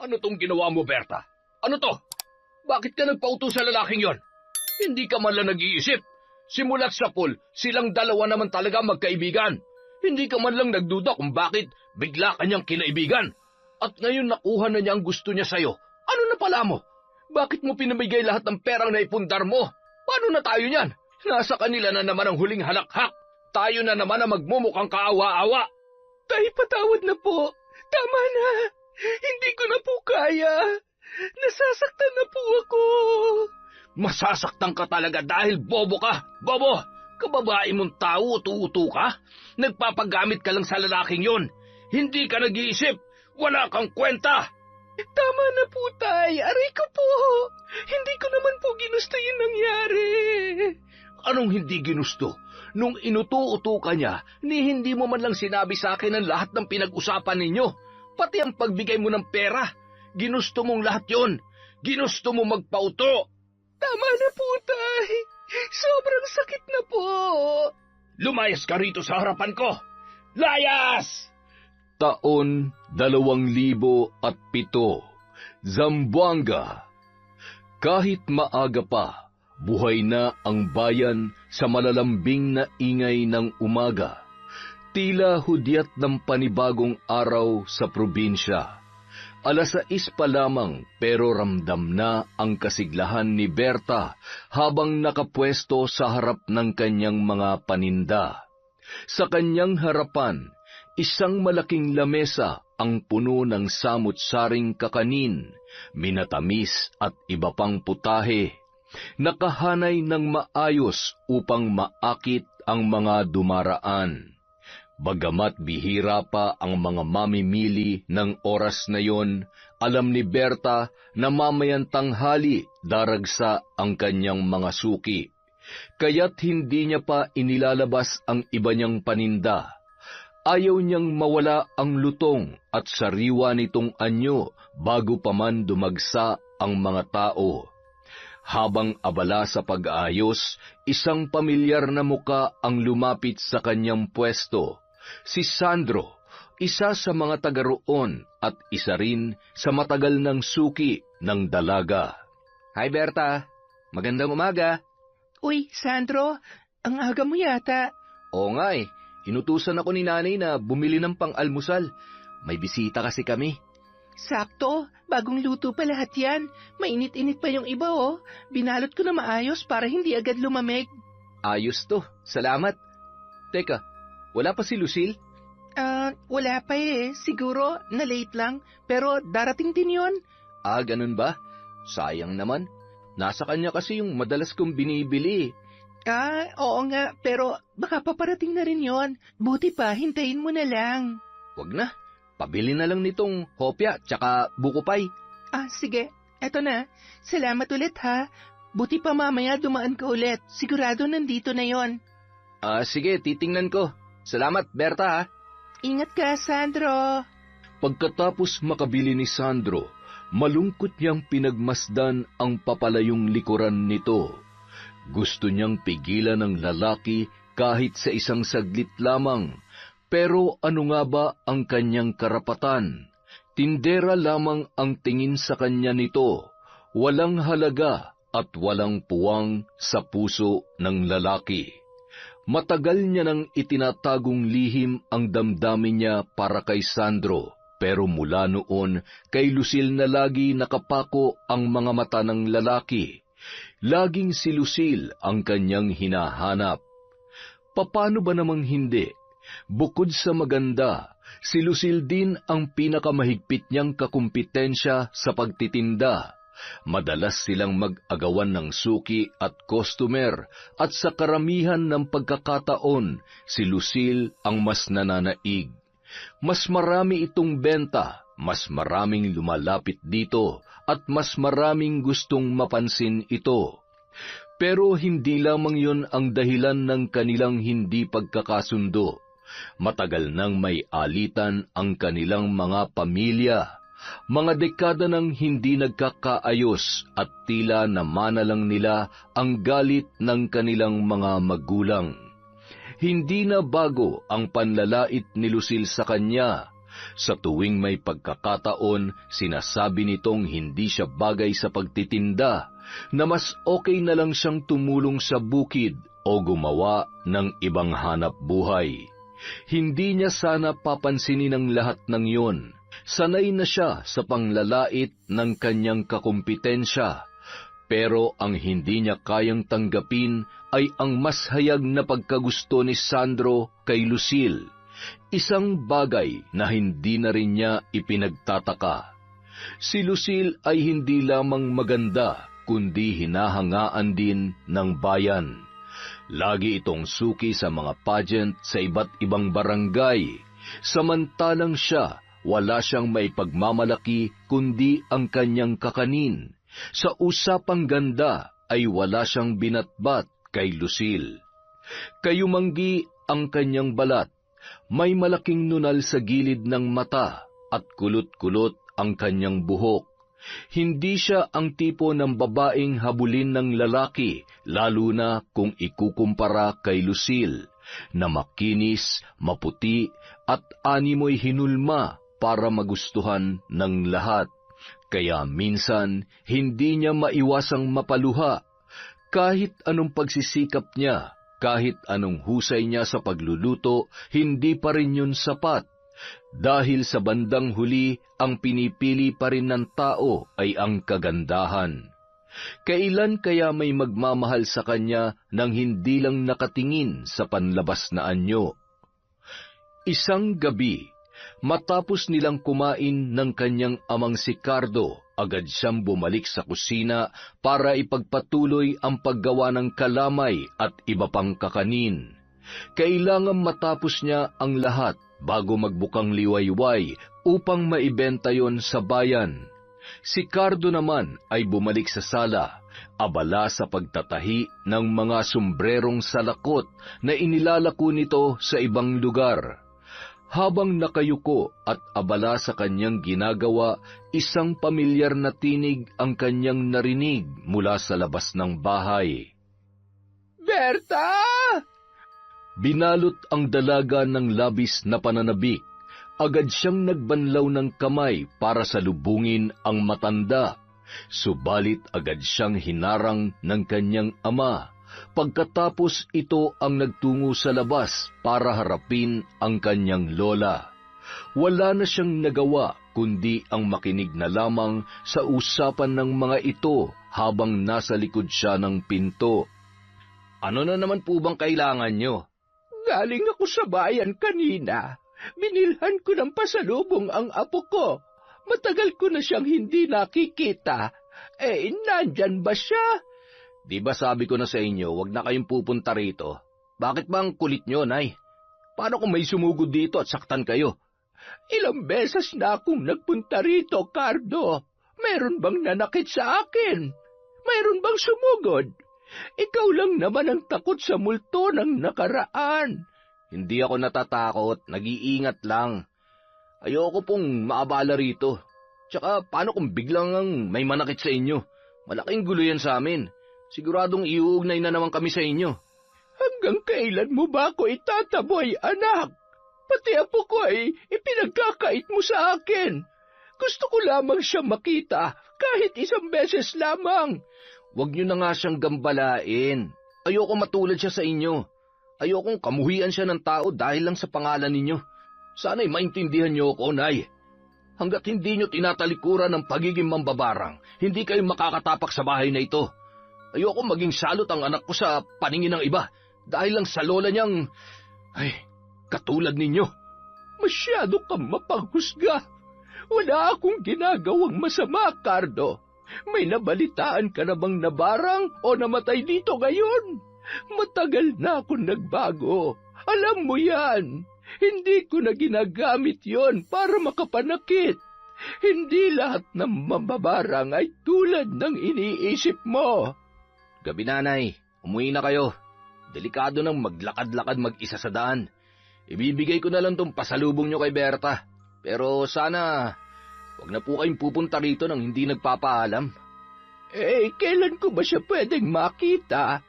Ano tong ginawa mo, Berta? Ano to? Bakit ka nagpautos sa lalaking yon? Hindi ka man lang nag-iisip. Simulat sa pool, silang dalawa naman talaga magkaibigan. Hindi ka man lang nagduda kung bakit bigla kanyang kinaibigan. At ngayon nakuha na niya ang gusto niya sa'yo. Ano na pala mo? Bakit mo pinamigay lahat ng perang naipundar mo? Paano na tayo niyan? Nasa kanila na naman ang huling halakhak. Tayo na naman ang magmumukhang kaawa-awa. Tay, patawad na po. Tama na. Hindi ko na po kaya. Nasasaktan na po ako. Masasaktan ka talaga dahil bobo ka. Bobo! Kababae mong tao, utu-utu ka? Nagpapagamit ka lang sa lalaking yon. Hindi ka nag-iisip. Wala kang kwenta. Tama na po, Tay. Aray ko po. Hindi ko naman po ginusto yung nangyari. Anong hindi ginusto? Nung inutu-utu ka niya, ni hindi mo man lang sinabi sa akin ang lahat ng pinag-usapan ninyo. Pati ang pagbigay mo ng pera. Ginusto mong lahat yon. Ginusto mo magpauto. Tama na po, Tay. Sobrang sakit na po. Lumayas ka rito sa harapan ko. Layas! Taon 2007, Zamboanga. Kahit maaga pa, buhay na ang bayan sa malalambing na ingay ng umaga. Tila hudyat ng panibagong araw sa probinsya. 6:00 pa lamang pero ramdam na ang kasiglahan ni Berta habang nakapwesto sa harap ng kanyang mga paninda. Sa kanyang harapan, isang malaking lamesa ang puno ng samut-saring kakanin, minatamis at iba pang putahe. Nakahanay ng maayos upang maakit ang mga dumaraan. Bagamat bihira pa ang mga mamimili ng oras na yon, alam ni Berta na mamayang tanghali daragsa ang kanyang mga suki. Kaya't hindi niya pa inilalabas ang iba niyang paninda. Ayaw niyang mawala ang lutong at sariwa nitong anyo bago pa man dumagsa ang mga tao. Habang abala sa pag-aayos, isang pamilyar na muka ang lumapit sa kanyang pwesto. Si Sandro, isa sa mga taga roon at isa rin sa matagal ng suki ng dalaga. Hi, Berta. Magandang umaga. Uy, Sandro, ang aga mo yata. Oo nga eh. Inutusan ako ni nanay na bumili ng pang-almusal. May bisita kasi kami. Sakto, bagong luto pa lahat yan. Mainit-init pa yung iba oh. Binalot ko na maayos para hindi agad lumamig. Ayos to, salamat. Teka, wala pa si Lucille? Wala pa eh. Siguro, na-late lang. Pero darating din yon. Ganun ba? Sayang naman. Nasa kanya kasi yung madalas kong binibili. Oo nga. Pero baka paparating na rin yon. Buti pa, hintayin mo na lang. Wag na. Pabili na lang nitong hopya tsaka buko pie. Sige. Eto na. Salamat ulit ha. Buti pa mamaya dumaan ka ulit. Sigurado nandito na yon. Sige, titingnan ko. Salamat, Berta ha. Ingat ka, Sandro. Pagkatapos makabili ni Sandro, malungkot niyang pinagmasdan ang papalayong likuran nito. Gusto niyang pigilan ng lalaki kahit sa isang saglit lamang. Pero ano nga ba ang kanyang karapatan? Tindera lamang ang tingin sa kanya nito. Walang halaga at walang puwang sa puso ng lalaki. Matagal niya nang itinatagong lihim ang damdamin niya para kay Sandro, pero mula noon kay Lucille na lagi nakapako ang mga mata ng lalaki. Laging si Lucille ang kanyang hinahanap. Paano ba namang hindi? Bukod sa maganda, si Lucille din ang pinakamahigpit niyang kakumpetensya sa pagtitinda. Madalas silang mag-agawan ng suki at customer at sa karamihan ng pagkakataon, si Lucille ang mas nananaig. Mas marami itong benta, mas maraming lumalapit dito at mas maraming gustong mapansin ito. Pero hindi lamang yon ang dahilan ng kanilang hindi pagkakasundo. Matagal nang may alitan ang kanilang mga pamilya. Mga dekada nang hindi nagkakaayos at tila namana lang nila ang galit ng kanilang mga magulang. Hindi na bago ang panlalait ni Lucille sa kanya. Sa tuwing may pagkakataon, sinasabi nitong hindi siya bagay sa pagtitinda, na mas okay na lang siyang tumulong sa bukid o gumawa ng ibang hanap buhay. Hindi niya sana papansinin ang lahat ng iyon. Sanay na siya sa panglalait ng kanyang kakumpetensya, pero ang hindi niya kayang tanggapin ay ang mas hayag na pagkagusto ni Sandro kay Lucille, isang bagay na hindi na rin niya ipinagtataka. Si Lucille ay hindi lamang maganda, kundi hinahangaan din ng bayan. Lagi itong suki sa mga pageant sa iba't ibang barangay, samantalang siya, wala siyang may pagmamalaki kundi ang kanyang kakanin. Sa usapang ganda ay wala siyang binatbat kay Lucille. Kayumanggi ang kanyang balat, may malaking nunal sa gilid ng mata at kulot-kulot ang kanyang buhok. Hindi siya ang tipo ng babaeng habulin ng lalaki, lalo na kung ikukumpara kay Lucille, na makinis, maputi at animoy hinulma para magustuhan ng lahat. Kaya minsan, hindi niya maiwasang mapaluha. Kahit anong pagsisikap niya, kahit anong husay niya sa pagluluto, hindi pa rin yun sapat. Dahil sa bandang huli, ang pinipili pa rin ng tao ay ang kagandahan. Kailan kaya may magmamahal sa kanya nang hindi lang nakatingin sa panlabas na anyo? Isang gabi, matapos nilang kumain ng kanyang amang si Cardo, agad siyang bumalik sa kusina para ipagpatuloy ang paggawa ng kalamay at iba pang kakanin. Kailangan matapos niya ang lahat bago magbukang liwayway upang maibenta yon sa bayan. Si Cardo naman ay bumalik sa sala, abala sa pagtatahi ng mga sombrerong salakot na inilalako nito sa ibang lugar. Habang nakayuko at abala sa kanyang ginagawa, isang pamilyar na tinig ang kanyang narinig mula sa labas ng bahay. Berta! Binalot ang dalaga ng labis na pananabik. Agad siyang nagbanlaw ng kamay para salubungin ang matanda. Subalit agad siyang hinarang ng kanyang ama. Pagkatapos ito ang nagtungo sa labas para harapin ang kanyang lola. Wala na siyang nagawa kundi ang makinig na lamang sa usapan ng mga ito habang nasa likod siya ng pinto. Ano na naman po bang kailangan nyo? Galing ako sa bayan kanina. Binilhan ko ng pasalubong ang apo ko. Matagal ko na siyang hindi nakikita. Nandyan ba siya? Di ba sabi ko na sa inyo, wag na kayong pupunta rito? Bakit ba ang kulit nyo, Nay? Paano kung may sumugod dito at saktan kayo? Ilang beses na akong nagpunta rito, Cardo. Meron bang nanakit sa akin? Meron bang sumugod? Ikaw lang naman ang takot sa multo ng nakaraan. Hindi ako natatakot, nag-iingat lang. Ayoko pong maabala rito. Tsaka paano kung biglang may manakit sa inyo? Malaking gulo yan sa amin. Siguradong iuugnay na naman kami sa inyo. Hanggang kailan mo ba ako itataboy, anak? Pati apo ko ay ipinagkakait mo sa akin. Gusto ko lamang siyang makita, kahit isang beses lamang. Huwag niyo na nga siyang gambalain. Ayoko matulad siya sa inyo. Ayokong kamuhian siya ng tao dahil lang sa pangalan ninyo. Sana'y maintindihan niyo ako, Nay. Hanggat hindi niyo tinatalikuran ng pagiging mambabarang, hindi kayo makakatapak sa bahay na ito. Ayoko maging salot ang anak ko sa paningin ng iba dahil lang sa lola niyang... katulad ninyo. Masyado kang mapanghusga. Wala akong ginagawang masama, Cardo. May nabalitaan ka na bang nabarang o namatay dito ngayon? Matagal na akong nagbago. Alam mo yan. Hindi ko na ginagamit yon para makapanakit. Hindi lahat ng mambabarang ay tulad ng iniisip mo. Gabi, Nanay. Umuwi na kayo. Delikado nang maglakad-lakad mag-isa sa daan. Ibibigay ko na lang tong pasalubong nyo kay Berta. Pero sana, wag na po kayong pupunta rito nang hindi nagpapaalam. Kailan ko ba siya pwedeng makita?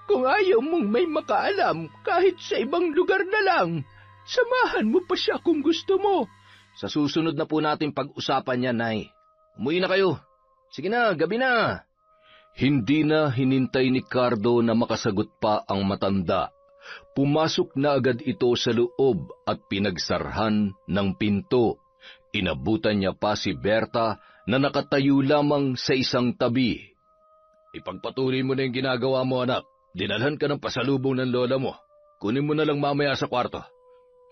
Kung ayaw mong may makaalam kahit sa ibang lugar na lang, samahan mo pa siya kung gusto mo. Sa susunod na po natin pag-usapan yan, Nay. Umuwi na kayo. Sige na, gabi na. Hindi na hinintay ni Cardo na makasagot pa ang matanda. Pumasok na agad ito sa loob at pinagsarhan ng pinto. Inabutan niya pa si Berta na nakatayo lamang sa isang tabi. Ipagpatuloy mo na yung ginagawa mo, anak. Dinalhan ka ng pasalubong ng lola mo. Kunin mo na lang mamaya sa kwarto.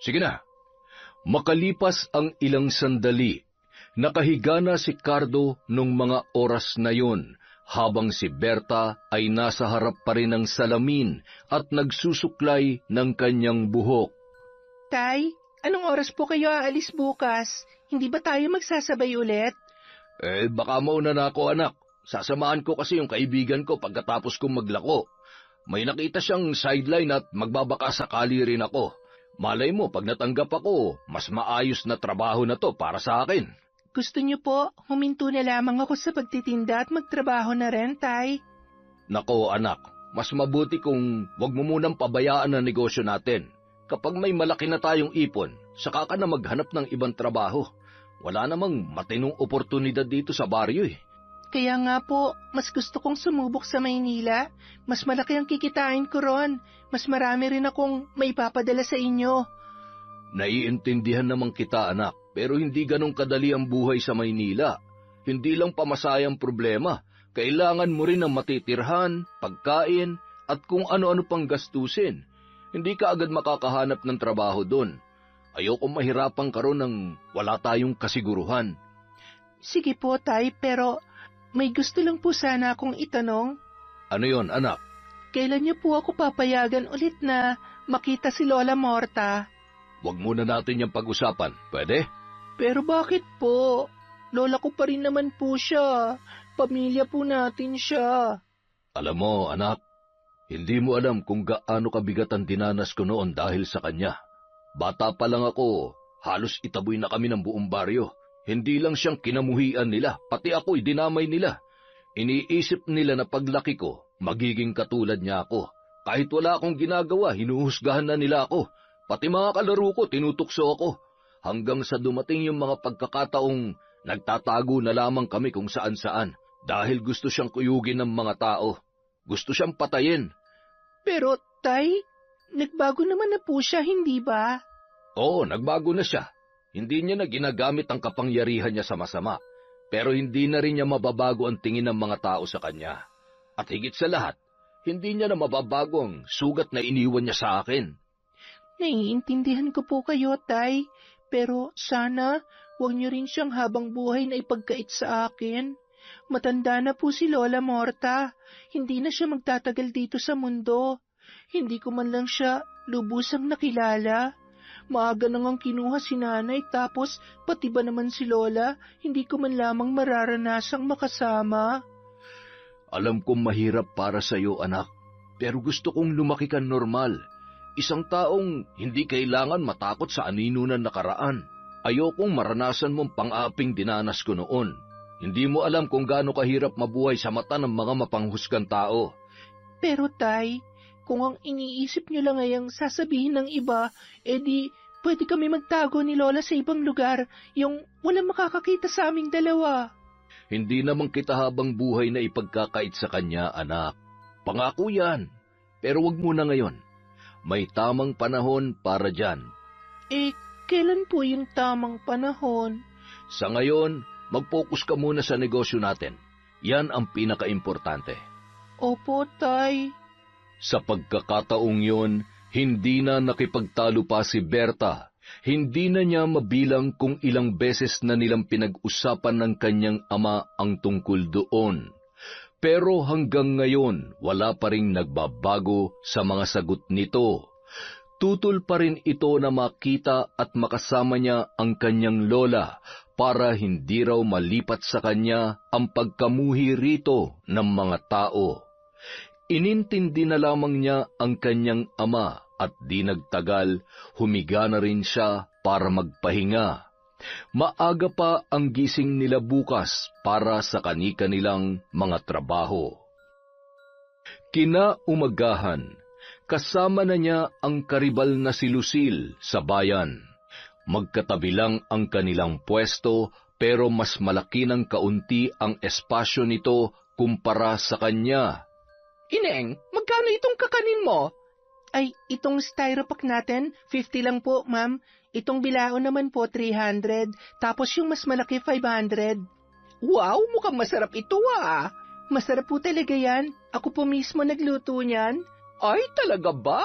Sige na. Makalipas ang ilang sandali, nakahiga na si Cardo nung mga oras na yon, habang si Berta ay nasa harap pa rin ng salamin at nagsusuklay ng kanyang buhok. Tay, anong oras po kayo aalis bukas? Hindi ba tayo magsasabay ulit? Baka mauna na ako, anak. Sasamahan ko kasi yung kaibigan ko pagkatapos kong maglako. May nakita siyang sideline at magbabaka sakali rin ako. Malay mo, pag natanggap ako, mas maayos na trabaho na to para sa akin. Gusto niyo po, huminto na lamang ako sa pagtitinda at magtrabaho na rin, Tay. Nako, anak, mas mabuti kung wag mo munang pabayaan ang negosyo natin. Kapag may malaki na tayong ipon, saka ka na maghanap ng ibang trabaho. Wala namang matinong oportunidad dito sa baryo eh. Kaya nga po, mas gusto kong sumubok sa Maynila. Mas malaki ang kikitain ko ron. Mas marami rin akong maipapadala sa inyo. Naiintindihan naman kita, anak, pero hindi ganong kadali ang buhay sa Maynila. Hindi lang pamasayang problema. Kailangan mo rin ng matitirhan, pagkain, at kung ano-ano pang gastusin. Hindi ka agad makakahanap ng trabaho doon. Ayokong mahirapan ka ron ng wala tayong kasiguruhan. Sige po, Tay, pero may gusto lang po sana akong itanong. Ano yon, anak? Kailan niyo po ako papayagan ulit na makita si Lola Morta? Huwag muna natin yung pag-usapan, pwede? Pero bakit po? Lola ko pa rin naman po siya. Pamilya po natin siya. Alam mo, anak, hindi mo alam kung gaano kabigat ang dinanas ko noon dahil sa kanya. Bata pa lang ako, halos itaboy na kami ng buong baryo. Hindi lang siyang kinamuhian nila, pati ako'y dinamay nila. Iniisip nila na paglaki ko, magiging katulad niya ako. Kahit wala akong ginagawa, hinuhusgahan na nila ako. Pati mga kalaro ko, tinutukso ako. Hanggang sa dumating yung mga pagkakataong nagtatago na lamang kami kung saan-saan. Dahil gusto siyang kuyugin ng mga tao. Gusto siyang patayin. Pero, Tay, nagbago naman na po siya, hindi ba? Oo, nagbago na siya. Hindi niya na ginagamit ang kapangyarihan niya sa masama, pero hindi na rin niya mababago ang tingin ng mga tao sa kanya. At higit sa lahat, hindi niya na mababago ang sugat na iniwan niya sa akin. Naiintindihan ko po kayo, Tay, pero sana huwag niyo rin siyang habang buhay na ipagkait sa akin. Matanda na po si Lola Morta, hindi na siya magtatagal dito sa mundo. Hindi ko man lang siya lubusang nakilala. Maaga nang kinuha si nanay tapos pati ba naman si Lola, hindi ko man lamang mararanasang makasama. Alam kong mahirap para sa iyo, anak, pero gusto kong lumaki ka normal. Isang taong hindi kailangan matakot sa anino ng nakaraan. Ayokong maranasan mong pang-aping dinanas ko noon. Hindi mo alam kung gaano kahirap mabuhay sa mata ng mga mapanghusgang tao. Pero Tay, kung ang iniisip niyo lang ay ang sasabihin ng iba, edi pwede kami magtago ni Lola sa ibang lugar, yung walang makakakita sa aming dalawa. Hindi naman kita habang buhay na ipagkakait sa kanya, anak. Pangako yan, pero wag muna ngayon. May tamang panahon para dyan. Kailan po yung tamang panahon? Sa ngayon, mag-focus ka muna sa negosyo natin. Yan ang pinaka-importante. Opo, Tay. Sa pagkakataong yon, hindi na nakipagtalo pa si Berta. Hindi na niya mabilang kung ilang beses na nilang pinag-usapan ng kanyang ama ang tungkol doon. Pero hanggang ngayon, wala pa ring nagbabago sa mga sagot nito. Tutol pa rin ito na makita at makasama niya ang kanyang lola para hindi raw malipat sa kanya ang pagkamuhi rito ng mga tao. Inintindi na lamang niya ang kanyang ama at di nagtagal, humiga na rin siya para magpahinga. Maaga pa ang gising nila bukas para sa kani-kanilang mga trabaho. Kinaumagahan, kasama na niya ang karibal na si Lucille sa bayan. Magkatabi lang ang kanilang pwesto, pero mas malaki ng kaunti ang espasyo nito kumpara sa kanya. Ineng, magkano itong kakanin mo? Ay, itong styropack natin, 50 lang po, ma'am. Itong bilao naman po, 300. Tapos yung mas malaki, 500. Wow, mukhang masarap ito ah. Masarap po talaga yan. Ako po mismo nagluto niyan. Ay, talaga ba?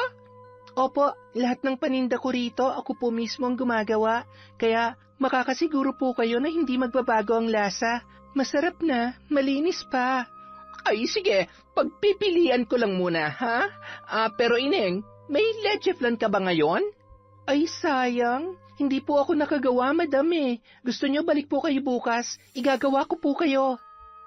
Opo, lahat ng paninda ko rito, ako po mismo ang gumagawa. Kaya makakasiguro po kayo na hindi magbabago ang lasa. Masarap na, malinis pa. Ay, sige, pagpipilian ko lang muna, ha? Pero Ineng, may leche flan ka ba ngayon? Ay, sayang. Hindi po ako nakagawa, madam eh. Gusto niyo balik po kayo bukas? Igagawa ko po kayo.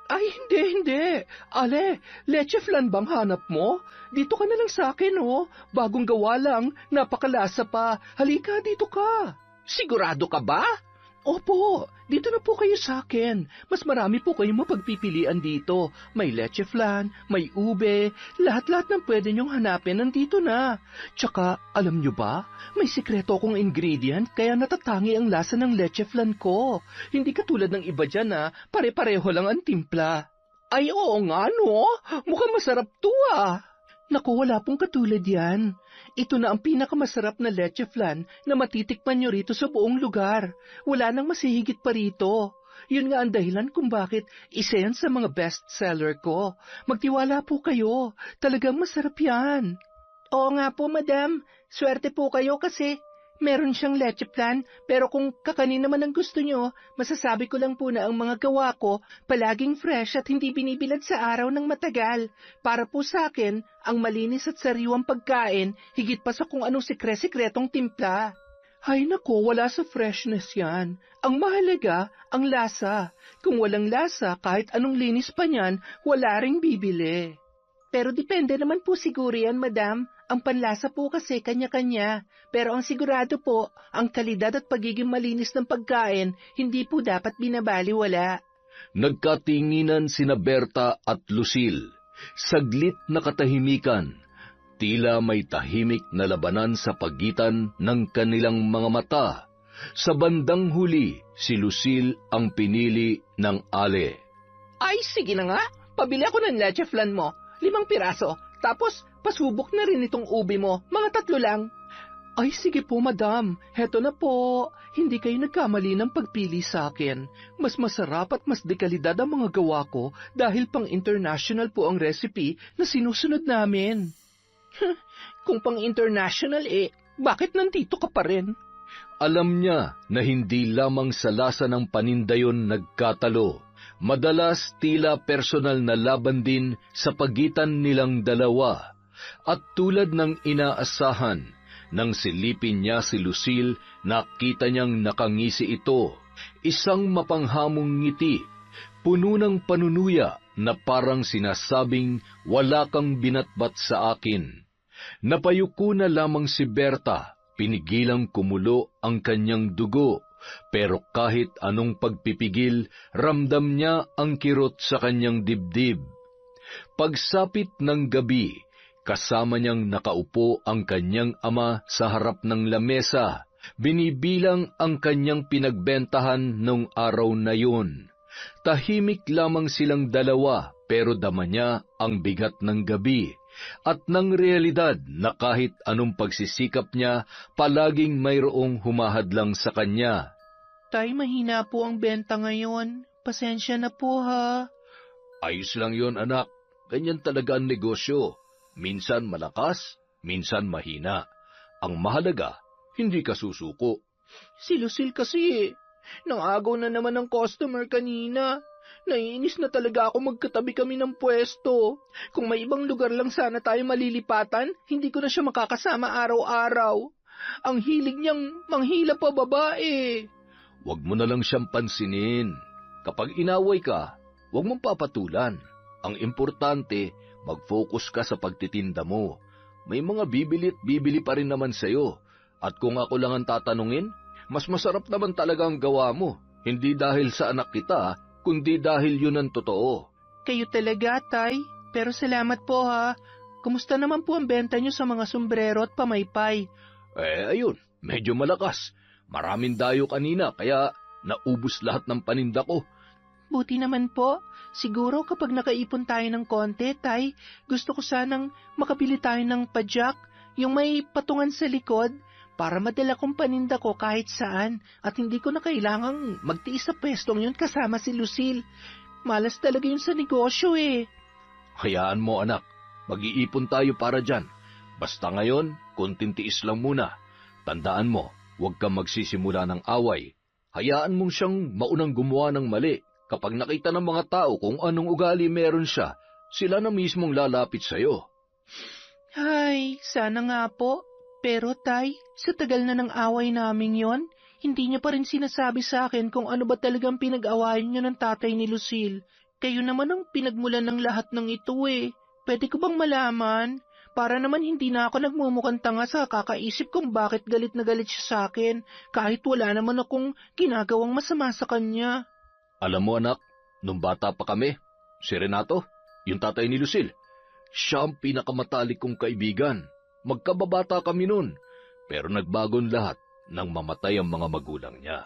Ay, hindi. Ale, leche flan bang hanap mo? Dito ka na lang sa akin, oh. Bagong gawa lang, napakalasa pa. Halika, dito ka. Sigurado ka ba? Opo, dito na po kayo sa akin. Mas marami po kayong mapagpipilian dito. May leche flan, may ube, lahat-lahat ng pwede niyong hanapin nandito na. Tsaka, alam niyo ba, may sikreto akong ingredient kaya natatangi ang lasa ng leche flan ko. Hindi katulad ng iba dyan na pare-pareho lang ang timpla. Ay oo nga no, mukhang masarap to ah. Naku, wala pong katulad yan. Ito na ang pinakamasarap na leche flan na matitikman nyo rito sa buong lugar. Wala nang masihigit pa rito. Yun nga ang dahilan kung bakit isa yan sa mga bestseller ko. Magtiwala po kayo. Talagang masarap yan. Oo nga po, madam. Swerte po kayo kasi meron siyang leche flan, pero kung kakanin naman ang gusto nyo, masasabi ko lang po na ang mga gawa ko palaging fresh at hindi binibilad sa araw ng matagal. Para po sa akin, ang malinis at sariwang pagkain, higit pa sa kung anong sikretong timpla. Ay nako, wala sa freshness yan. Ang mahalaga, ang lasa. Kung walang lasa, kahit anong linis pa niyan, wala ring bibili. Pero depende naman po siguro yan, madam. Ang panlasa po kasi kanya-kanya. Pero ang sigurado po, ang kalidad at pagiging malinis ng pagkain, hindi po dapat binabaliwala. Nagkatinginan sina Berta at Lucille. Saglit na katahimikan. Tila may tahimik na labanan sa pagitan ng kanilang mga mata. Sa bandang huli, si Lucille ang pinili ng Ale. Ay, sige na nga. Pabili ako ng leche flan mo. 5 piraso. Tapos, pasubok na rin itong ubi mo. Mga 3 lang. Ay, sige po, madam. Heto na po. Hindi kayo nagkamali ng pagpili sa akin. Mas masarap at mas dekalidad ang mga gawa ko dahil pang international po ang recipe na sinusunod namin. Kung pang international bakit nandito ka pa rin? Alam niya na hindi lamang sa lasa ng paninda yon nagkatalo. Madalas tila personal na laban din sa pagitan nilang dalawa. At tulad ng inaasahan, nang silipin niya si Lucille, nakita niyang nakangisi ito. Isang mapanghamong ngiti, puno ng panunuya na parang sinasabing wala kang binatbat sa akin. Napayuko na lamang si Berta, pinigilang kumulo ang kanyang dugo. Pero kahit anong pagpipigil, ramdam niya ang kirot sa kanyang dibdib. Pagsapit ng gabi, kasama niyang nakaupo ang kanyang ama sa harap ng lamesa. Binibilang ang kanyang pinagbentahan nung araw na yun. Tahimik lamang silang dalawa, pero dama niya ang bigat ng gabi. At ng realidad na kahit anong pagsisikap niya, palaging mayroong humahadlang sa kanya. Tay, mahina po ang benta ngayon. Pasensya na po ha. Ayos lang yon anak. Ganyan talaga ang negosyo. Minsan malakas, minsan mahina. Ang mahalaga, hindi ka susuko. Si Lucille kasi nangagaw na naman ng customer kanina. Naiinis na talaga ako magkatabi kami ng pwesto. Kung may ibang lugar lang sana tayo malilipatan, hindi ko na siya makakasama araw-araw. Ang hilig niyang manghila pa babae. Huwag mo na lang siyang pansinin. Kapag inaway ka, huwag mong papatulan. Ang importante, mag-focus ka sa pagtitinda mo. May mga bibili pa rin naman sa'yo. At kung ako lang ang tatanungin, mas masarap naman talaga ang gawa mo. Hindi dahil sa anak kita, kundi dahil yun ang totoo. Kayo talaga, Tay. Pero salamat po ha. Kumusta naman po ang benta niyo sa mga sombrero at pamaypay? Ayun, medyo malakas. Maraming dayo kanina kaya naubos lahat ng paninda ko. Buti naman po. Siguro kapag nakaipon tayo ng konti, Tay, gusto ko sanang makabili tayo ng padyak, yung may patungan sa likod, para madala kong paninda ko kahit saan at hindi ko na kailangang magtiis sa pwestong yun kasama si Lucille. Malas talaga yun sa negosyo eh. Hayaan mo anak, mag-iipon tayo para dyan. Basta ngayon, konting tiis lang muna. Tandaan mo, huwag kang magsisimula ng away. Hayaan mong siyang maunang gumawa ng mali. Kapag nakita ng mga tao kung anong ugali meron siya, sila na mismong lalapit sa'yo. Ay, sana nga po. Pero Tay, sa tagal na ng away namin yon, hindi niya pa rin sinasabi sa akin kung ano ba talagang pinag-awayan niyo ng tatay ni Lucille. Kayo naman ang pinagmulan ng lahat ng ito eh. Pwede ko bang malaman? Para naman hindi na ako nagmumukhang tanga sa kakaisip kung bakit galit na galit siya sa akin, kahit wala naman akong ginagawang masama sa kanya. Alam mo anak, nung bata pa kami, si Renato, yung tatay ni Lucille, siya ang pinakamatalik kong kaibigan. Magkababata kami nun, pero nagbagong lahat nang mamatay ang mga magulang niya.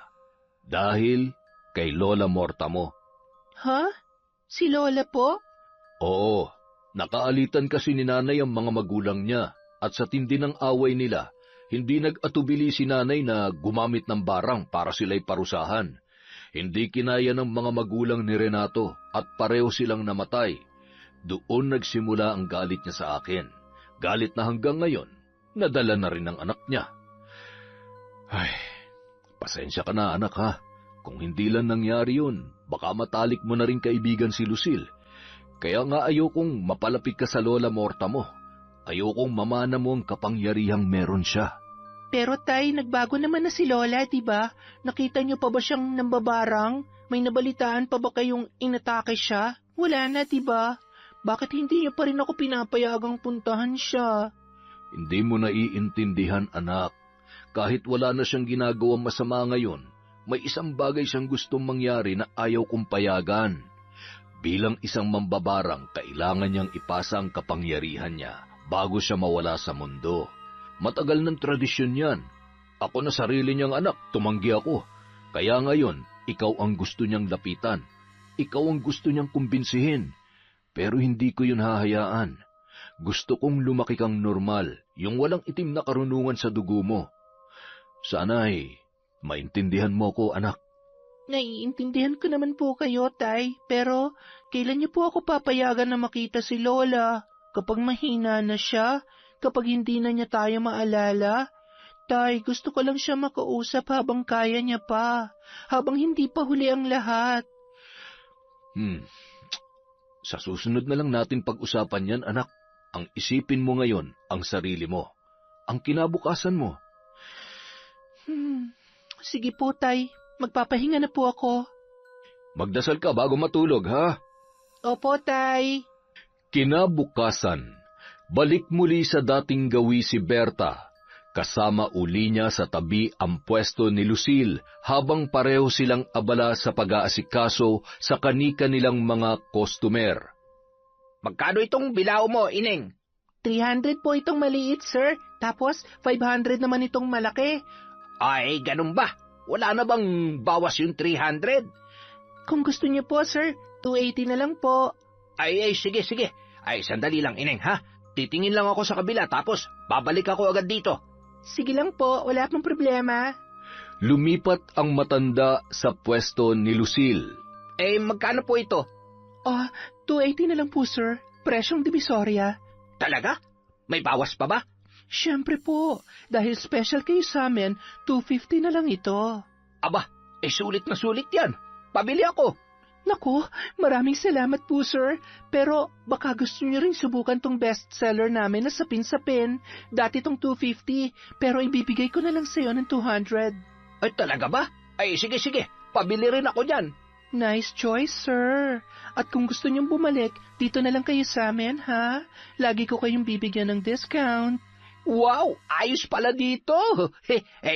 Dahil kay Lola Morta mo. Ha? Si Lola po? Oo, nakaalitan kasi ni nanay ang mga magulang niya at sa tindi ng away nila, hindi nag-atubili si nanay na gumamit ng barang para sila'y parusahan. Hindi kinaya ng mga magulang ni Renato at pareho silang namatay. Doon nagsimula ang galit niya sa akin. Galit na hanggang ngayon, nadala na rin ng anak niya. Ay, pasensya ka na anak ha. Kung hindi lang nangyari yun, baka matalik mo na rin kaibigan si Lucille. Kaya nga ayokong mapalapit ka sa Lola Morta mo. Ayokong mamana mo ang kapangyarihang meron siya. Pero Tay, nagbago naman na si Lola, diba? Nakita niyo pa ba siyang nambabarang? May nabalitaan pa ba kayong inatake siya? Wala na, diba? Bakit hindi niyo pa rin ako pinapayagang puntahan siya? Hindi mo naiintindihan anak. Kahit wala na siyang ginagawang masama ngayon, may isang bagay siyang gustong mangyari na ayaw kong payagan. Bilang isang mambabarang, kailangan niyang ipasa ang kapangyarihan niya bago siya mawala sa mundo. Matagal ng tradisyon yan. Ako na sarili niyang anak, tumanggi ako. Kaya ngayon, ikaw ang gusto niyang lapitan. Ikaw ang gusto niyang kumbinsihin. Pero hindi ko yun hahayaan. Gusto kong lumaki kang normal, yung walang itim na karunungan sa dugo mo. Sana ay maintindihan mo ko, anak. Naiintindihan ko naman po kayo, Tay. Pero kailan niyo po ako papayagan na makita si Lola? Kapag mahina na siya? Kapag hindi na niya tayo maalala? Tay, gusto ko lang siya makausap habang kaya niya pa. Habang hindi pa huli ang lahat. Sa susunod na lang natin pag-usapan yan, anak. Ang isipin mo ngayon, ang sarili mo. Ang kinabukasan mo. Sige po, Tay. Magpapahinga na po ako. Magdasal ka bago matulog, ha? Opo, Tay. Kinabukasan, balik muli sa dating gawi si Berta. Kasama uli niya sa tabi ang pwesto ni Lucille habang pareho silang abala sa pag-aasikaso sa kani-kanilang mga customer. Magkano itong bilao mo, Ineng? 300 po itong maliit, sir. Tapos 500 naman itong malaki. Ay, ganun ba? Wala na bang bawas yung 300? Kung gusto niyo po, sir, 280 na lang po. Ay, sige. Ay, sandali lang, Ineng, ha? Titingin lang ako sa kabila, tapos babalik ako agad dito. Sige lang po, wala pong problema. Lumipat ang matanda sa pwesto ni Lucille. Magkano po ito? 280 na lang po, sir. Presyong Divisoria. Talaga? May bawas pa ba? Siyempre po. Dahil special kayo sa amin, 250 na lang ito. Aba, sulit na sulit yan. Pabili ako. Naku, maraming salamat po, sir. Pero baka gusto niyo rin subukan tong bestseller namin na sapin-sapin. Dati tong 250, pero ibibigay ko na lang sa'yo ng 200. Ay, talaga ba? Ay, sige. Pabili rin ako dyan. Nice choice, sir. At kung gusto niyong bumalik, dito na lang kayo sa amin, ha? Lagi ko kayong bibigyan ng discount. Wow, ayos pala dito.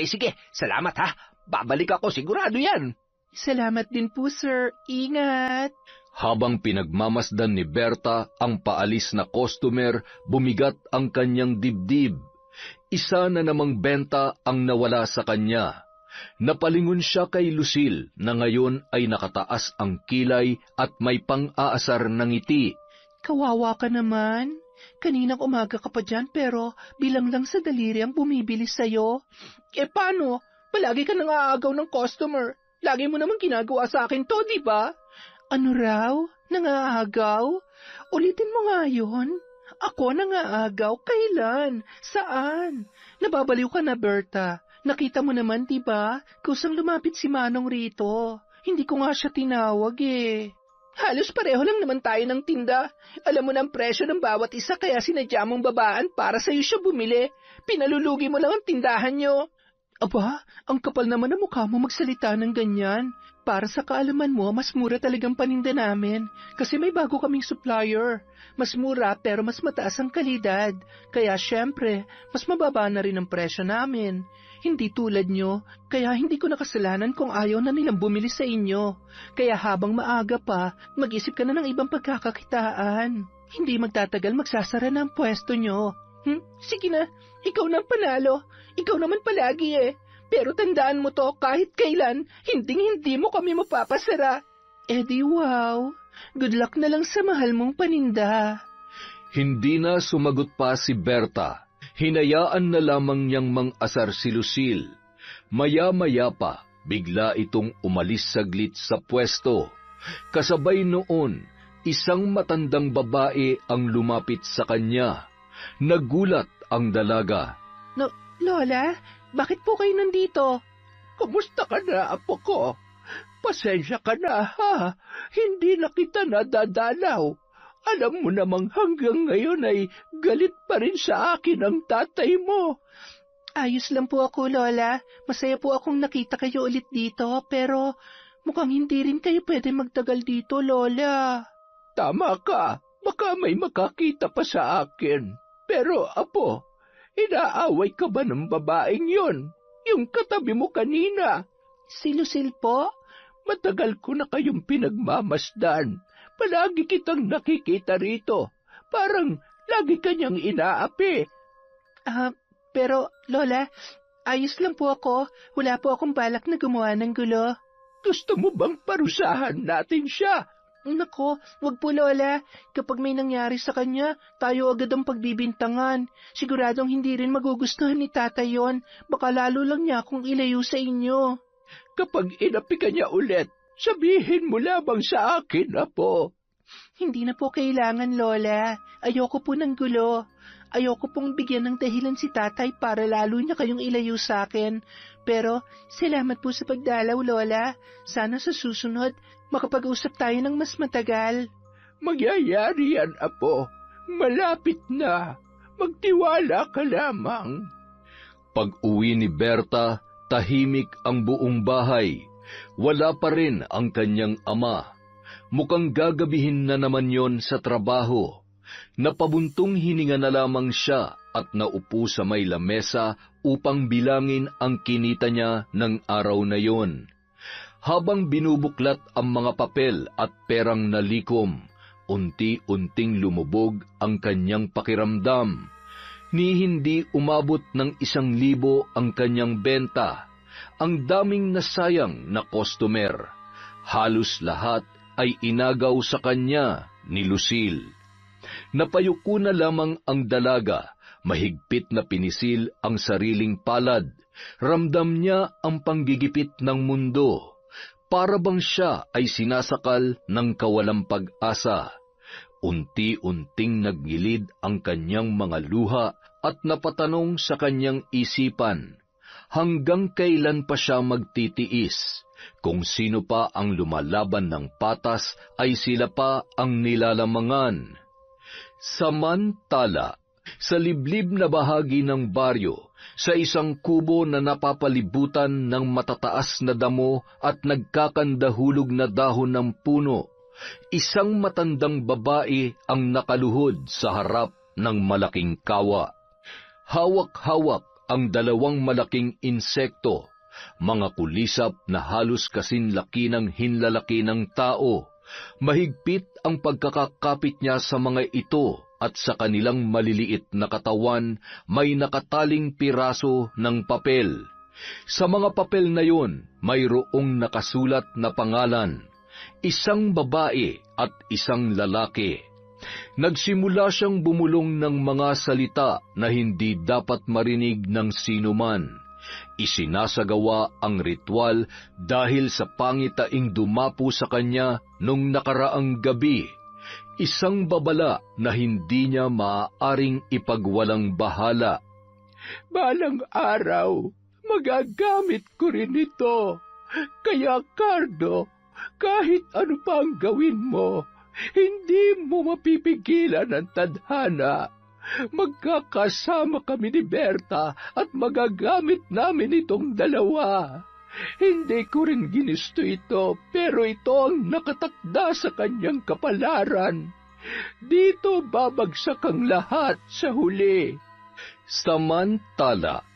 Sige, salamat ha. Babalik ako, sigurado yan. Salamat din po, sir. Ingat. Habang pinagmamasdan ni Berta ang paalis na customer, bumigat ang kanyang dibdib. Isa na namang benta ang nawala sa kanya. Napalingon siya kay Lucille na ngayon ay nakataas ang kilay at may pang-aasar ng ngiti. Kawawa ka naman. Kaninang umaga ka pa dyan pero bilang lang sa daliri ang bumibili sa'yo. Paano? Palagi ka nang aagaw ng customer. Lagi mo naman ginagawa sa akin to, di ba? Ano raw? Nangaagaw? Ulitin mo nga yun. Ako nangaagaw? Kailan? Saan? Nababaliw ka na, Berta. Nakita mo naman, di ba? Kusang lumapit si Manong rito. Hindi ko nga siya tinawag eh. Halos pareho lang naman tayo ng tinda. Alam mo na ang presyo ng bawat isa kaya sinadya mong babaan para sa'yo siya bumili. Pinalulugi mo lang ang tindahan nyo. Aba, ang kapal naman ng mukha mo magsalita ng ganyan. Para sa kaalaman mo, mas mura talagang paninda namin. Kasi may bago kaming supplier. Mas mura pero mas mataas ang kalidad. Kaya syempre, mas mababa na rin ang presyo namin. Hindi tulad nyo, kaya hindi ko nakasalanan kung ayaw na nilang bumili sa inyo. Kaya habang maaga pa, mag-isip ka na ng ibang pagkakakitaan. Hindi magtatagal magsasara na ang pwesto nyo. Sige na, ikaw na ang panalo. Ikaw naman palagi eh. Pero tandaan mo to, kahit kailan, hindi mo kami mapapasara. Di wow. Good luck na lang sa mahal mong paninda. Hindi na sumagot pa si Berta. Hinayaan na lamang niyang mang-asar si Lucille. Maya-maya pa, bigla itong umalis saglit sa pwesto. Kasabay noon, isang matandang babae ang lumapit sa kanya. Nagulat ang dalaga. Lola, bakit po kayo nandito? Kumusta ka na, apo ko? Pasensya ka na, ha? Hindi na kita nadadalaw. Alam mo namang hanggang ngayon ay galit pa rin sa akin ang tatay mo. Ayos lang po ako, Lola. Masaya po akong nakita kayo ulit dito, pero mukhang hindi rin kayo pwede magtagal dito, Lola. Tama ka. Baka may makakita pa sa akin. Pero, apo, inaaway ka ba ng babaeng yon? Yung katabi mo kanina. Si Lucille po? Matagal ko na kayong pinagmamasdan. Palagi kitang nakikita rito. Parang lagi kanyang inaapi. Pero, Lola, ayos lang po ako. Wala po akong balak na gumawa ng gulo. Gusto mo bang parusahan natin siya? Nako, wag po, Lola. Kapag may nangyari sa kanya, tayo agad ang pagbibintangan. Siguradong hindi rin magugustuhan ni tatay yon. Baka lalo lang niya akong ilayo sa inyo. Kapag inapi ka niya ulit, sabihin mo lamang sa akin, apo. Hindi na po kailangan, Lola. Ayoko po ng gulo. Ayoko pong bigyan ng dahilan si tatay para lalo niya kayong ilayo sa akin. Pero, salamat po sa pagdalaw, Lola. Sana sa susunod, makapag-usap tayo ng mas matagal. Magyayari yan, apo. Malapit na. Magtiwala ka lamang. Pag-uwi ni Berta, tahimik ang buong bahay. Wala pa rin ang kanyang ama. Mukhang gagabihin na naman yon sa trabaho. Napabuntong hininga na lamang siya at naupo sa may lamesa upang bilangin ang kinita niya ng araw na yon. Habang binubuklat ang mga papel at perang nalikom, unti-unting lumubog ang kanyang pakiramdam. Ni hindi umabot ng 1,000 ang kanyang benta. Ang daming nasayang na customer. Halos lahat ay inagaw sa kanya ni Lucille. Napayuko na lamang ang dalaga, mahigpit na pinisil ang sariling palad. Ramdam niya ang panggigipit ng mundo. Para bang siya ay sinasakal ng kawalang pag-asa. Unti-unting naggilid ang kanyang mga luha at napatanong sa kanyang isipan, hanggang kailan pa siya magtitiis? Kung sino pa ang lumalaban ng patas ay sila pa ang nilalamangan. Samantala, sa liblib na bahagi ng baryo, sa isang kubo na napapalibutan ng matataas na damo at nagkakandahulog na dahon ng puno, isang matandang babae ang nakaluhod sa harap ng malaking kawa. Hawak-hawak ang 2 malaking insekto, mga kulisap na halos kasinlaki ng hinlalaki ng tao. Mahigpit ang pagkakakapit niya sa mga ito at sa kanilang maliliit na katawan may nakataling piraso ng papel. Sa mga papel na yun, mayroong nakasulat na pangalan, isang babae at isang lalaki. Nagsimula siyang bumulong ng mga salita na hindi dapat marinig ng sinuman. Isinasagawa ang ritual dahil sa pangitaing dumapo sa kanya nung nakaraang gabi, isang babala na hindi niya maaaring ipagwalang bahala. Balang araw, magagamit ko rin ito. Kaya, Cardo, kahit ano pa ang gawin mo, hindi mo mapipigilan ang tadhana. Magkakasama kami ni Berta at magagamit namin itong dalawa. Hindi ko rin ginusto ito, pero ito ang nakatakda sa kanyang kapalaran. Dito babagsak ang lahat sa huli. Samantala,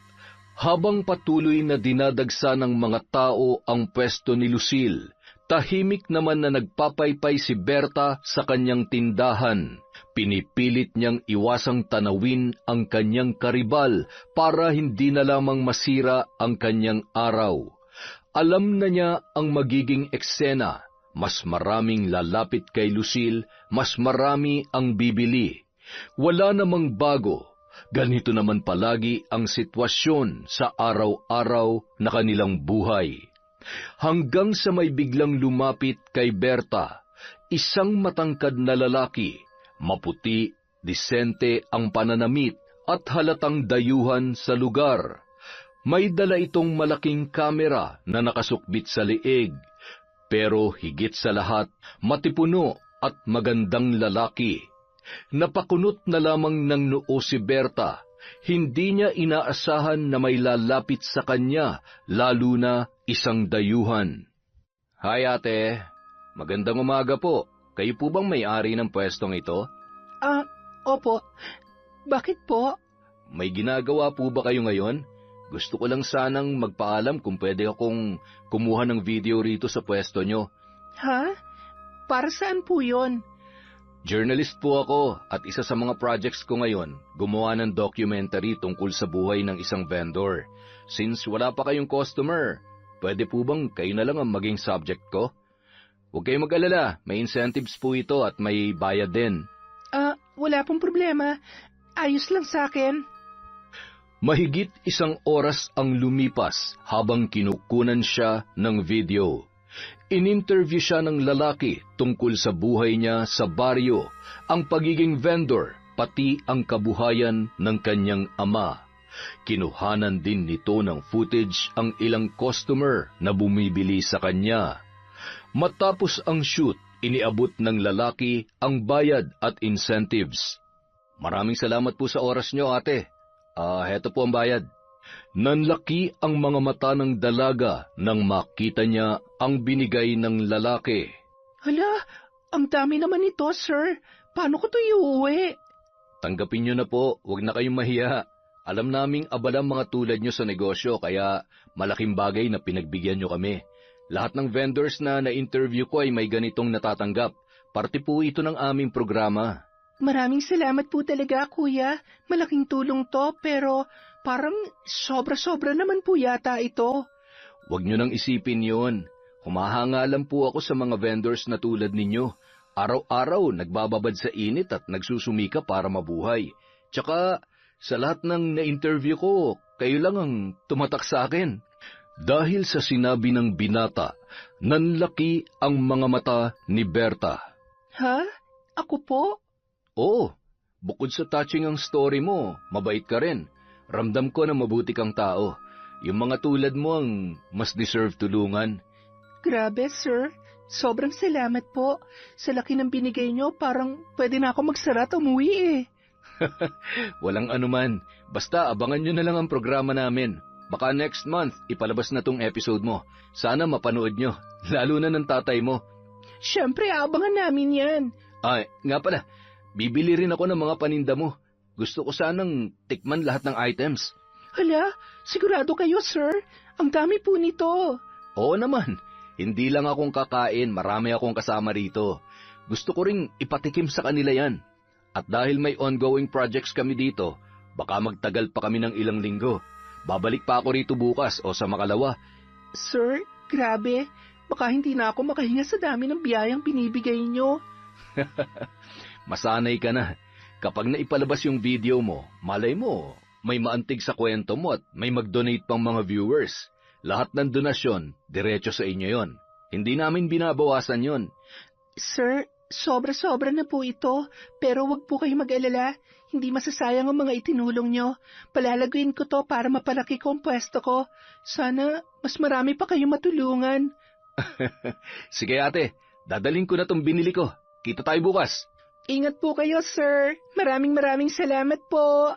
habang patuloy na dinadagsa ng mga tao ang pwesto ni Lucille, tahimik naman na nagpapaypay si Berta sa kanyang tindahan. Pinipilit niyang iwasang tanawin ang kanyang karibal para hindi na lamang masira ang kanyang araw. Alam na niya ang magiging eksena. Mas maraming lalapit kay Lucille, mas marami ang bibili. Wala namang bago. Ganito naman palagi ang sitwasyon sa araw-araw na kanilang buhay. Hanggang sa may biglang lumapit kay Berta, isang matangkad na lalaki, maputi, disente ang pananamit at halatang dayuhan sa lugar. May dala itong malaking kamera na nakasukbit sa leeg, pero higit sa lahat, matipuno at magandang lalaki. Napakunot na lamang ng noo si Berta. Hindi niya inaasahan na may lalapit sa kanya, lalo na isang dayuhan. Hi ate, magandang umaga po. Kayo po bang may-ari ng pwestong ito? Opo. Bakit po? May ginagawa po ba kayo ngayon? Gusto ko lang sanang magpaalam kung pwede akong kumuha ng video rito sa pwesto nyo. Ha? Para saan po yun? Journalist po ako at isa sa mga projects ko ngayon, gumawa ng documentary tungkol sa buhay ng isang vendor. Since wala pa kayong customer, pwede po bang kayo na lang ang maging subject ko? Huwag kayong mag-alala, may incentives po ito at may bayad din. Wala pong problema. Ayos lang sa akin. Mahigit 1 oras ang lumipas habang kinukunan siya ng video. In-interview siya ng lalaki tungkol sa buhay niya sa baryo, ang pagiging vendor, pati ang kabuhayan ng kanyang ama. Kinuhanan din nito ng footage ang ilang customer na bumibili sa kanya. Matapos ang shoot, iniabot ng lalaki ang bayad at incentives. Maraming salamat po sa oras niyo, ate. Heto po ang bayad. Nanlaki ang mga mata ng dalaga nang makita niya ang binigay ng lalaki. Hala, ang dami naman ito, sir. Paano ko ito iuwi? Tanggapin niyo na po, huwag na kayong mahiya. Alam naming abalang mga tulad niyo sa negosyo, kaya malaking bagay na pinagbigyan niyo kami. Lahat ng vendors na na-interview ko ay may ganitong natatanggap. Parte po ito ng aming programa. Maraming salamat po talaga, kuya. Malaking tulong to, pero parang sobra-sobra naman po yata ito. Huwag niyo nang isipin yon. Humahanga lang po ako sa mga vendors na tulad ninyo. Araw-araw nagbababad sa init at nagsusumika para mabuhay. Tsaka sa lahat ng na-interview ko, kayo lang ang tumatak sa akin. Dahil sa sinabi ng binata, nanlaki ang mga mata ni Berta. Ha? Ako po? Oo, bukod sa touching ang story mo, mabait ka rin. Ramdam ko na mabuti kang tao. Yung mga tulad mo ang mas deserve tulungan. Grabe, sir. Sobrang salamat po. Sa laki ng binigay nyo, parang pwede na ako magsara at umuwi eh. Walang anuman. Basta abangan nyo na lang ang programa namin. Baka next month, ipalabas na tong episode mo. Sana mapanood nyo, lalo na ng tatay mo. Siyempre, abangan namin yan. Nga pala, bibili rin ako ng mga paninda mo. Gusto ko sanang tikman lahat ng items. Hala, sigurado kayo, sir? Ang dami po nito. Oo naman. Hindi lang akong kakain, marami akong kasama rito. Gusto ko ring ipatikim sa kanila yan. At dahil may ongoing projects kami dito, baka magtagal pa kami ng ilang linggo. Babalik pa ako rito bukas o sa makalawa. Sir, grabe. Baka hindi na ako makahinga sa dami ng biyayang binibigay nyo. Masanay ka na. Kapag naipalabas yung video mo, malay mo, may maantig sa kwento mo at may mag-donate pang mga viewers. Lahat ng donasyon, diretso sa inyo yon. Hindi namin binabawasan yon. Sir, sobra-sobra na po ito, pero wag po kayo mag-alala. Hindi masasayang ang mga itinulong nyo. Palalaguin ko to para mapalaki ko ang pwesto ko. Sana mas marami pa kayo matulungan. Sige ate, dadalhin ko na tong binili ko. Kita tayo bukas. Ingat po kayo, sir. Maraming salamat po.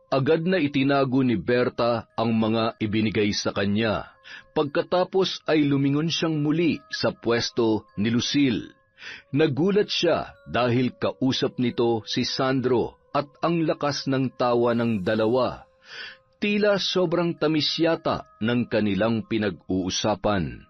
Agad na itinago ni Berta ang mga ibinigay sa kanya. Pagkatapos ay lumingon siyang muli sa pwesto ni Lucille. Nagulat siya dahil kausap nito si Sandro at ang lakas ng tawa ng dalawa. Tila sobrang tamis yata ng kanilang pinag-uusapan.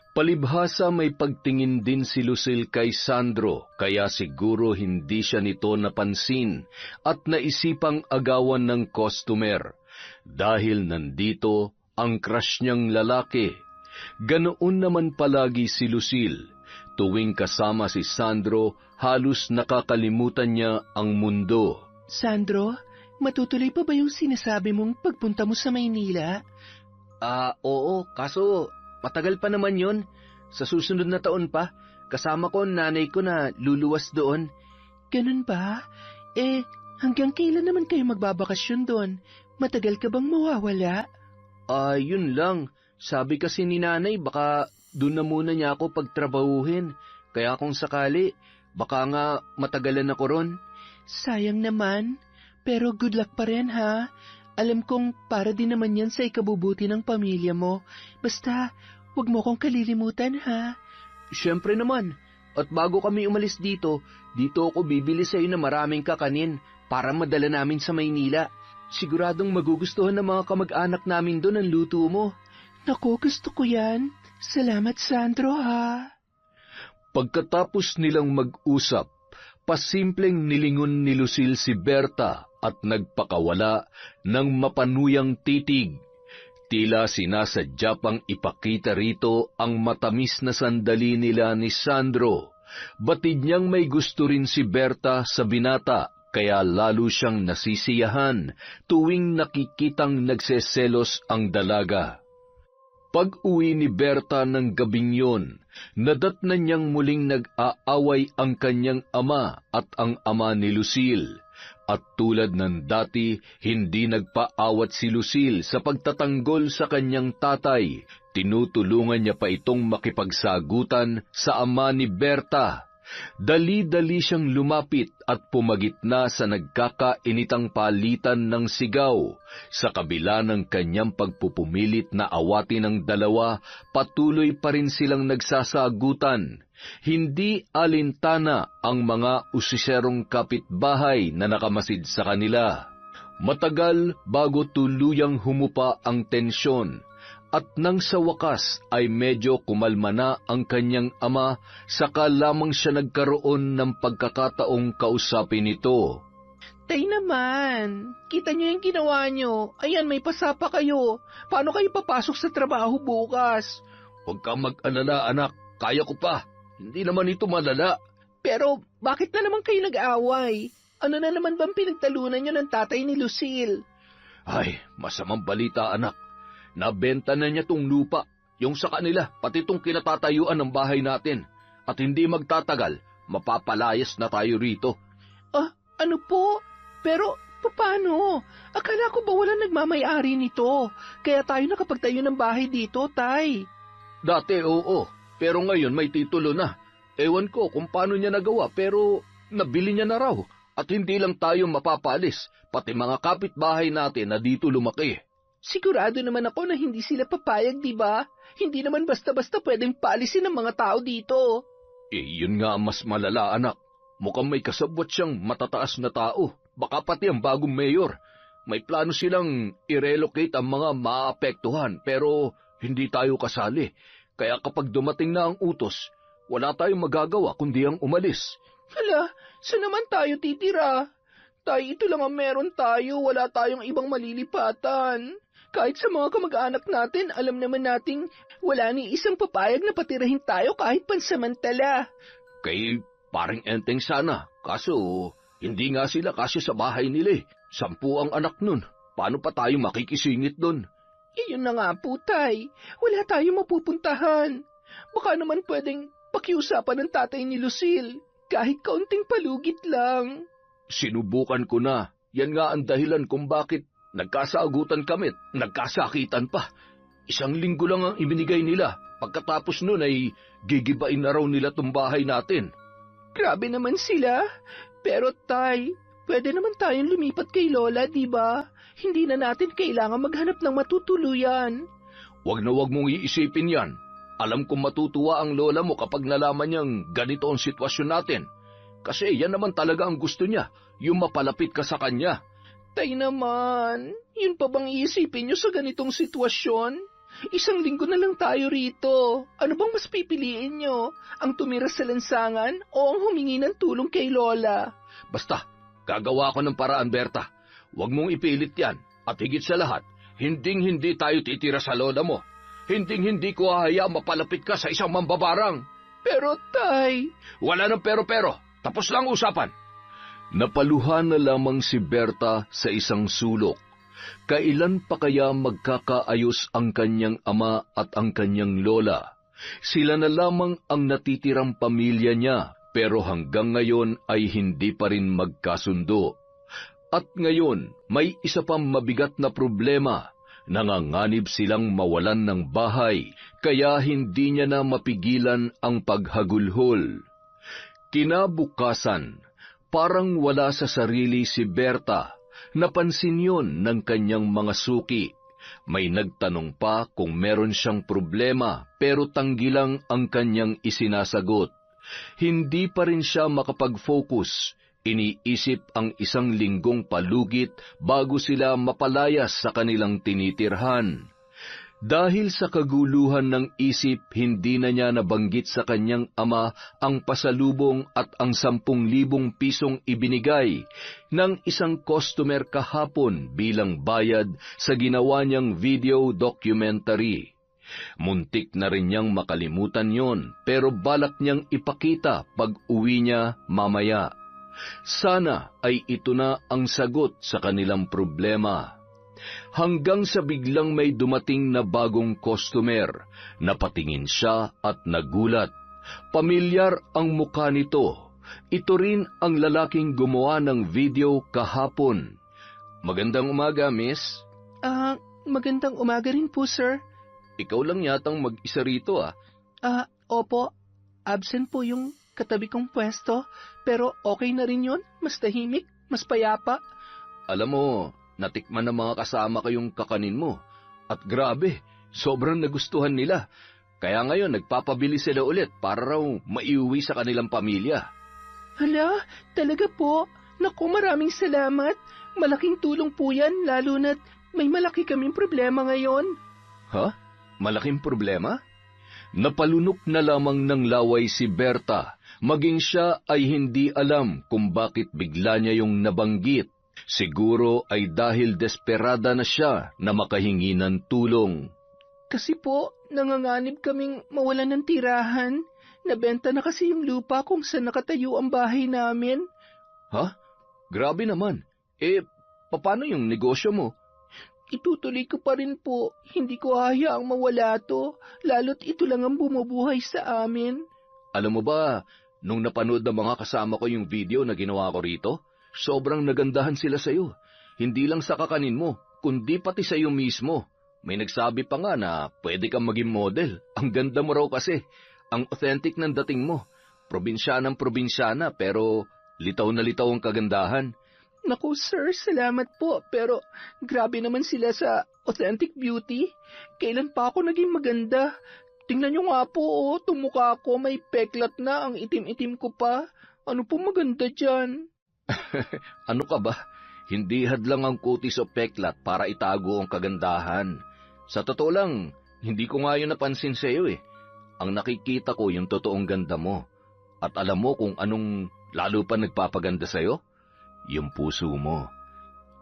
Palibhasa may pagtingin din si Lucille kay Sandro, kaya siguro hindi siya nito napansin at naisipang agawan ng customer. Dahil nandito ang crush niyang lalaki. Ganoon naman palagi si Lucille. Tuwing kasama si Sandro, halos nakakalimutan niya ang mundo. Sandro, matutuloy pa ba yung sinasabi mong pagpunta mo sa Maynila? Oo, kaso matagal pa naman yon. Sa susunod na taon pa, kasama ko ang nanay ko na luluwas doon. Ganun ba? Hanggang kailan naman kayo magbabakasyon doon? Matagal ka bang mawawala? Yun lang. Sabi kasi ni nanay baka doon na muna niya ako pagtrabahuhin. Kaya kung sakali, baka nga matagalan ako ron. Sayang naman, pero good luck pa rin ha. Alam kong para din naman yan sa ikabubuti ng pamilya mo. Basta, huwag mo kong kalilimutan ha. Siyempre naman. At bago kami umalis dito ako bibili sa iyo na maraming kakanin para madala namin sa Maynila. Siguradong magugustuhan ng mga kamag-anak namin doon ang luto mo. Naku, gusto ko yan. Salamat, Sandro ha. Pagkatapos nilang mag-usap, pasimpleng nilingon ni Lucille si Berta at nagpakawala ng mapanuyang titig. Tila sinasadya pang ipakita rito ang matamis na sandali nila ni Sandro. Batid niyang may gusto rin si Berta sa binata, kaya lalo siyang nasisiyahan tuwing nakikitang nagseselos ang dalaga. Pag-uwi ni Berta ng gabing yon, nadatnan niyang muling nag-aaway ang kanyang ama at ang ama ni Lucille. At tulad ng dati, hindi nagpaawat si Lucille sa pagtatanggol sa kanyang tatay. Tinutulungan niya pa itong makipagsagutan sa ama ni Berta. Dali-dali siyang lumapit at pumagitna sa nagkakainitang palitan ng sigaw. Sa kabila ng kanyang pagpupumilit na awatin ng dalawa, patuloy pa rin silang nagsasagutan. Hindi alintana ang mga usiserong kapitbahay na nakamasid sa kanila. Matagal bago tuluyang humupa ang tensyon. At nang sa wakas ay medyo kumalma na ang kanyang ama, saka lamang siya nagkaroon ng pagkakataong kausapin ito. Tay naman, kita niyo yung ginawa niyo. Ayan, may pasapa kayo. Paano kayo papasok sa trabaho bukas? Huwag kang mag-alala anak, kaya ko pa. Hindi naman ito malala. Pero bakit na naman kayo nag-away? Ano na naman bang pinagtalunan niyo ng tatay ni Lucille? Ay, masamang balita anak. Nabenta na niya tong lupa, yung sa kanila, pati tong kinatatayuan ng bahay natin. At hindi magtatagal, mapapalayas na tayo rito. Ano po? Pero paano? Akala ko ba walang nagmamay-ari nito? Kaya tayo nakapagtayo ng bahay dito, tay. Dati oo, pero ngayon may titulo na. Ewan ko kung paano niya nagawa, pero nabili niya na raw. At hindi lang tayo mapapalis, pati mga kapitbahay natin na dito lumaki. Sigurado naman ako na hindi sila papayag, di ba? Hindi naman basta-basta pwedeng paalisin ng mga tao dito. Yun nga ang mas malala, anak. Mukhang may kasabwat siyang matataas na tao. Baka pati ang bagong mayor. May plano silang i-relocate ang mga maapektuhan, pero hindi tayo kasali. Kaya kapag dumating na ang utos, wala tayong magagawa kundi ang umalis. Hala, saan naman tayo titira? Tay, ito lang ang meron tayo, wala tayong ibang malilipatan. Kahit sa mga kamag-anak natin, alam naman nating wala ni isang papayag na patirahin tayo kahit pansamantala. Kay paring Enteng sana, kaso hindi nga sila kasya sa bahay nila eh. 10 ang anak nun. Paano pa tayo makikisingit doon? Iyon na nga po, Tay. Wala tayong mapupuntahan. Baka naman pwedeng pakiusapan ng tatay ni Lucille. Kahit kaunting palugit lang. Sinubukan ko na. Yan nga ang dahilan kung bakit nagkasagutan kami, nagkasakitan pa. 1 linggo lang ang ibinigay nila. Pagkatapos nun ay gigibain na raw nila tong bahay natin. Grabe naman sila. Pero Tay, pwede naman tayong lumipat kay Lola, di ba? Hindi na natin kailangan maghanap ng matutuluyan. Wag na wag mong iisipin yan. Alam kong matutuwa ang lola mo kapag nalaman niyang ganito ang sitwasyon natin. Kasi yan naman talaga ang gusto niya, yung mapalapit ka sa kanya. Tay naman, yun pa bang iisipin niyo sa ganitong sitwasyon? 1 linggo na lang tayo rito. Ano bang mas pipiliin niyo? Ang tumira sa lansangan o ang humingi ng tulong kay Lola? Basta, gagawa ko ng paraan, Berta. Huwag mong ipilit yan. At higit sa lahat, hinding-hindi tayo titira sa lola mo. Hinding-hindi ko hahayaang mapalapit ka sa isang mambabarang. Pero Tay... Wala ng pero-pero. Tapos lang usapan. Napaluhan na lamang si Berta sa isang sulok. Kailan pa kaya magkakaayos ang kanyang ama at ang kanyang lola? Sila na lamang ang natitirang pamilya niya, pero hanggang ngayon ay hindi pa rin magkasundo. At ngayon, may isa pang mabigat na problema. Nanganganib silang mawalan ng bahay, kaya hindi niya na mapigilan ang paghagulhol. Kinabukasan, parang wala sa sarili si Berta. Napansin yon ng kanyang mga suki. May nagtanong pa kung meron siyang problema, pero tanggi lang ang kanyang isinasagot. Hindi pa rin siya makapag-focus. Iniisip ang 1 linggong palugit bago sila mapalayas sa kanilang tinitirhan. Dahil sa kaguluhan ng isip, hindi na niya nabanggit sa kanyang ama ang pasalubong at ang 10,000 pisong ibinigay ng isang customer kahapon bilang bayad sa ginawa niyang video documentary. Muntik na rin niyang makalimutan yon, pero balak niyang ipakita pag uwi niya mamaya. Sana ay ito na ang sagot sa kanilang problema. Hanggang sa biglang may dumating na bagong customer, napatingin siya at nagulat. Pamilyar ang mukha nito. Ito rin ang lalaking gumawa ng video kahapon. Magandang umaga, miss. Magandang umaga rin po, sir. Ikaw lang yatang mag-isa rito, ah. Opo. Absent po yung katabi kong pwesto, pero okay na rin yun. Mas tahimik, mas payapa. Alam mo, natikman ng mga kasama kayong kakanin mo. At grabe, sobrang nagustuhan nila. Kaya ngayon nagpapabili sila ulit para raw maiuwi sa kanilang pamilya. Hala, talaga po. Naku, maraming salamat. Malaking tulong po yan, lalo na't may malaki kaming problema ngayon. Ha? Malaking problema? Napalunok na lamang ng laway si Berta. Maging siya ay hindi alam kung bakit bigla niya yung nabanggit. Siguro ay dahil desperada na siya na makahingi ng tulong. Kasi po, nanganganib kaming mawalan ng tirahan. Nabenta na kasi yung lupa kung saan nakatayo ang bahay namin. Ha? Grabe naman. Paano yung negosyo mo? Itutuloy ko pa rin po. Hindi ko hayaang mawala to, lalo't ito lang ang bumubuhay sa amin. Alam mo ba, nung napanood ng mga kasama ko yung video na ginawa ko rito, sobrang nagandahan sila sa'yo. Hindi lang sa kakanin mo, kundi pati sa'yo mismo. May nagsabi pa nga na pwede kang maging model. Ang ganda mo raw kasi. Ang authentic ng dating mo. Probinsyanang probinsyana pero litaw na litaw ang kagandahan. Naku sir, salamat po. Pero grabe naman sila sa authentic beauty. Kailan pa ako naging maganda? Tingnan nyo nga po, tumukha ko, may peklat na, ang itim-itim ko pa. Ano po maganda dyan? Ano ka ba? Hindi hadlang ang kutis o peklat para itago ang kagandahan. Sa totoo lang, hindi ko nga yun napansin sa iyo eh. Ang nakikita ko yung totoong ganda mo. At alam mo kung anong lalo pa nagpapaganda sa iyo? Yung puso mo.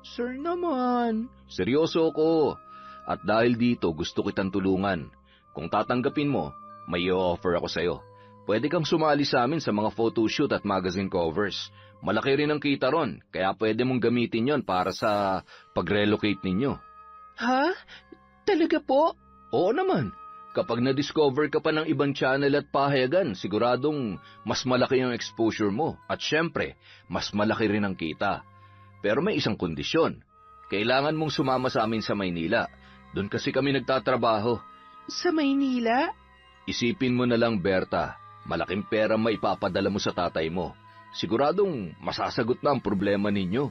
Sir naman. Seryoso ko. At dahil dito, gusto kitang tulungan. Kung tatanggapin mo, may i-offer ako sa'yo. Pwede kang sumali sa amin sa mga photoshoot at magazine covers. Malaki rin ang kita ron, kaya pwede mong gamitin yon para sa pag-relocate ninyo. Ha? Talaga po? Oo naman. Kapag na-discover ka pa ng ibang channel at pahayagan, siguradong mas malaki ang exposure mo. At syempre, mas malaki rin ang kita. Pero may isang kondisyon. Kailangan mong sumama sa amin sa Maynila. Doon kasi kami nagtatrabaho. Sa Maynila? Isipin mo na lang, Berta. Malaking pera maipapadala mo sa tatay mo. Siguradong masasagot na ang problema ninyo.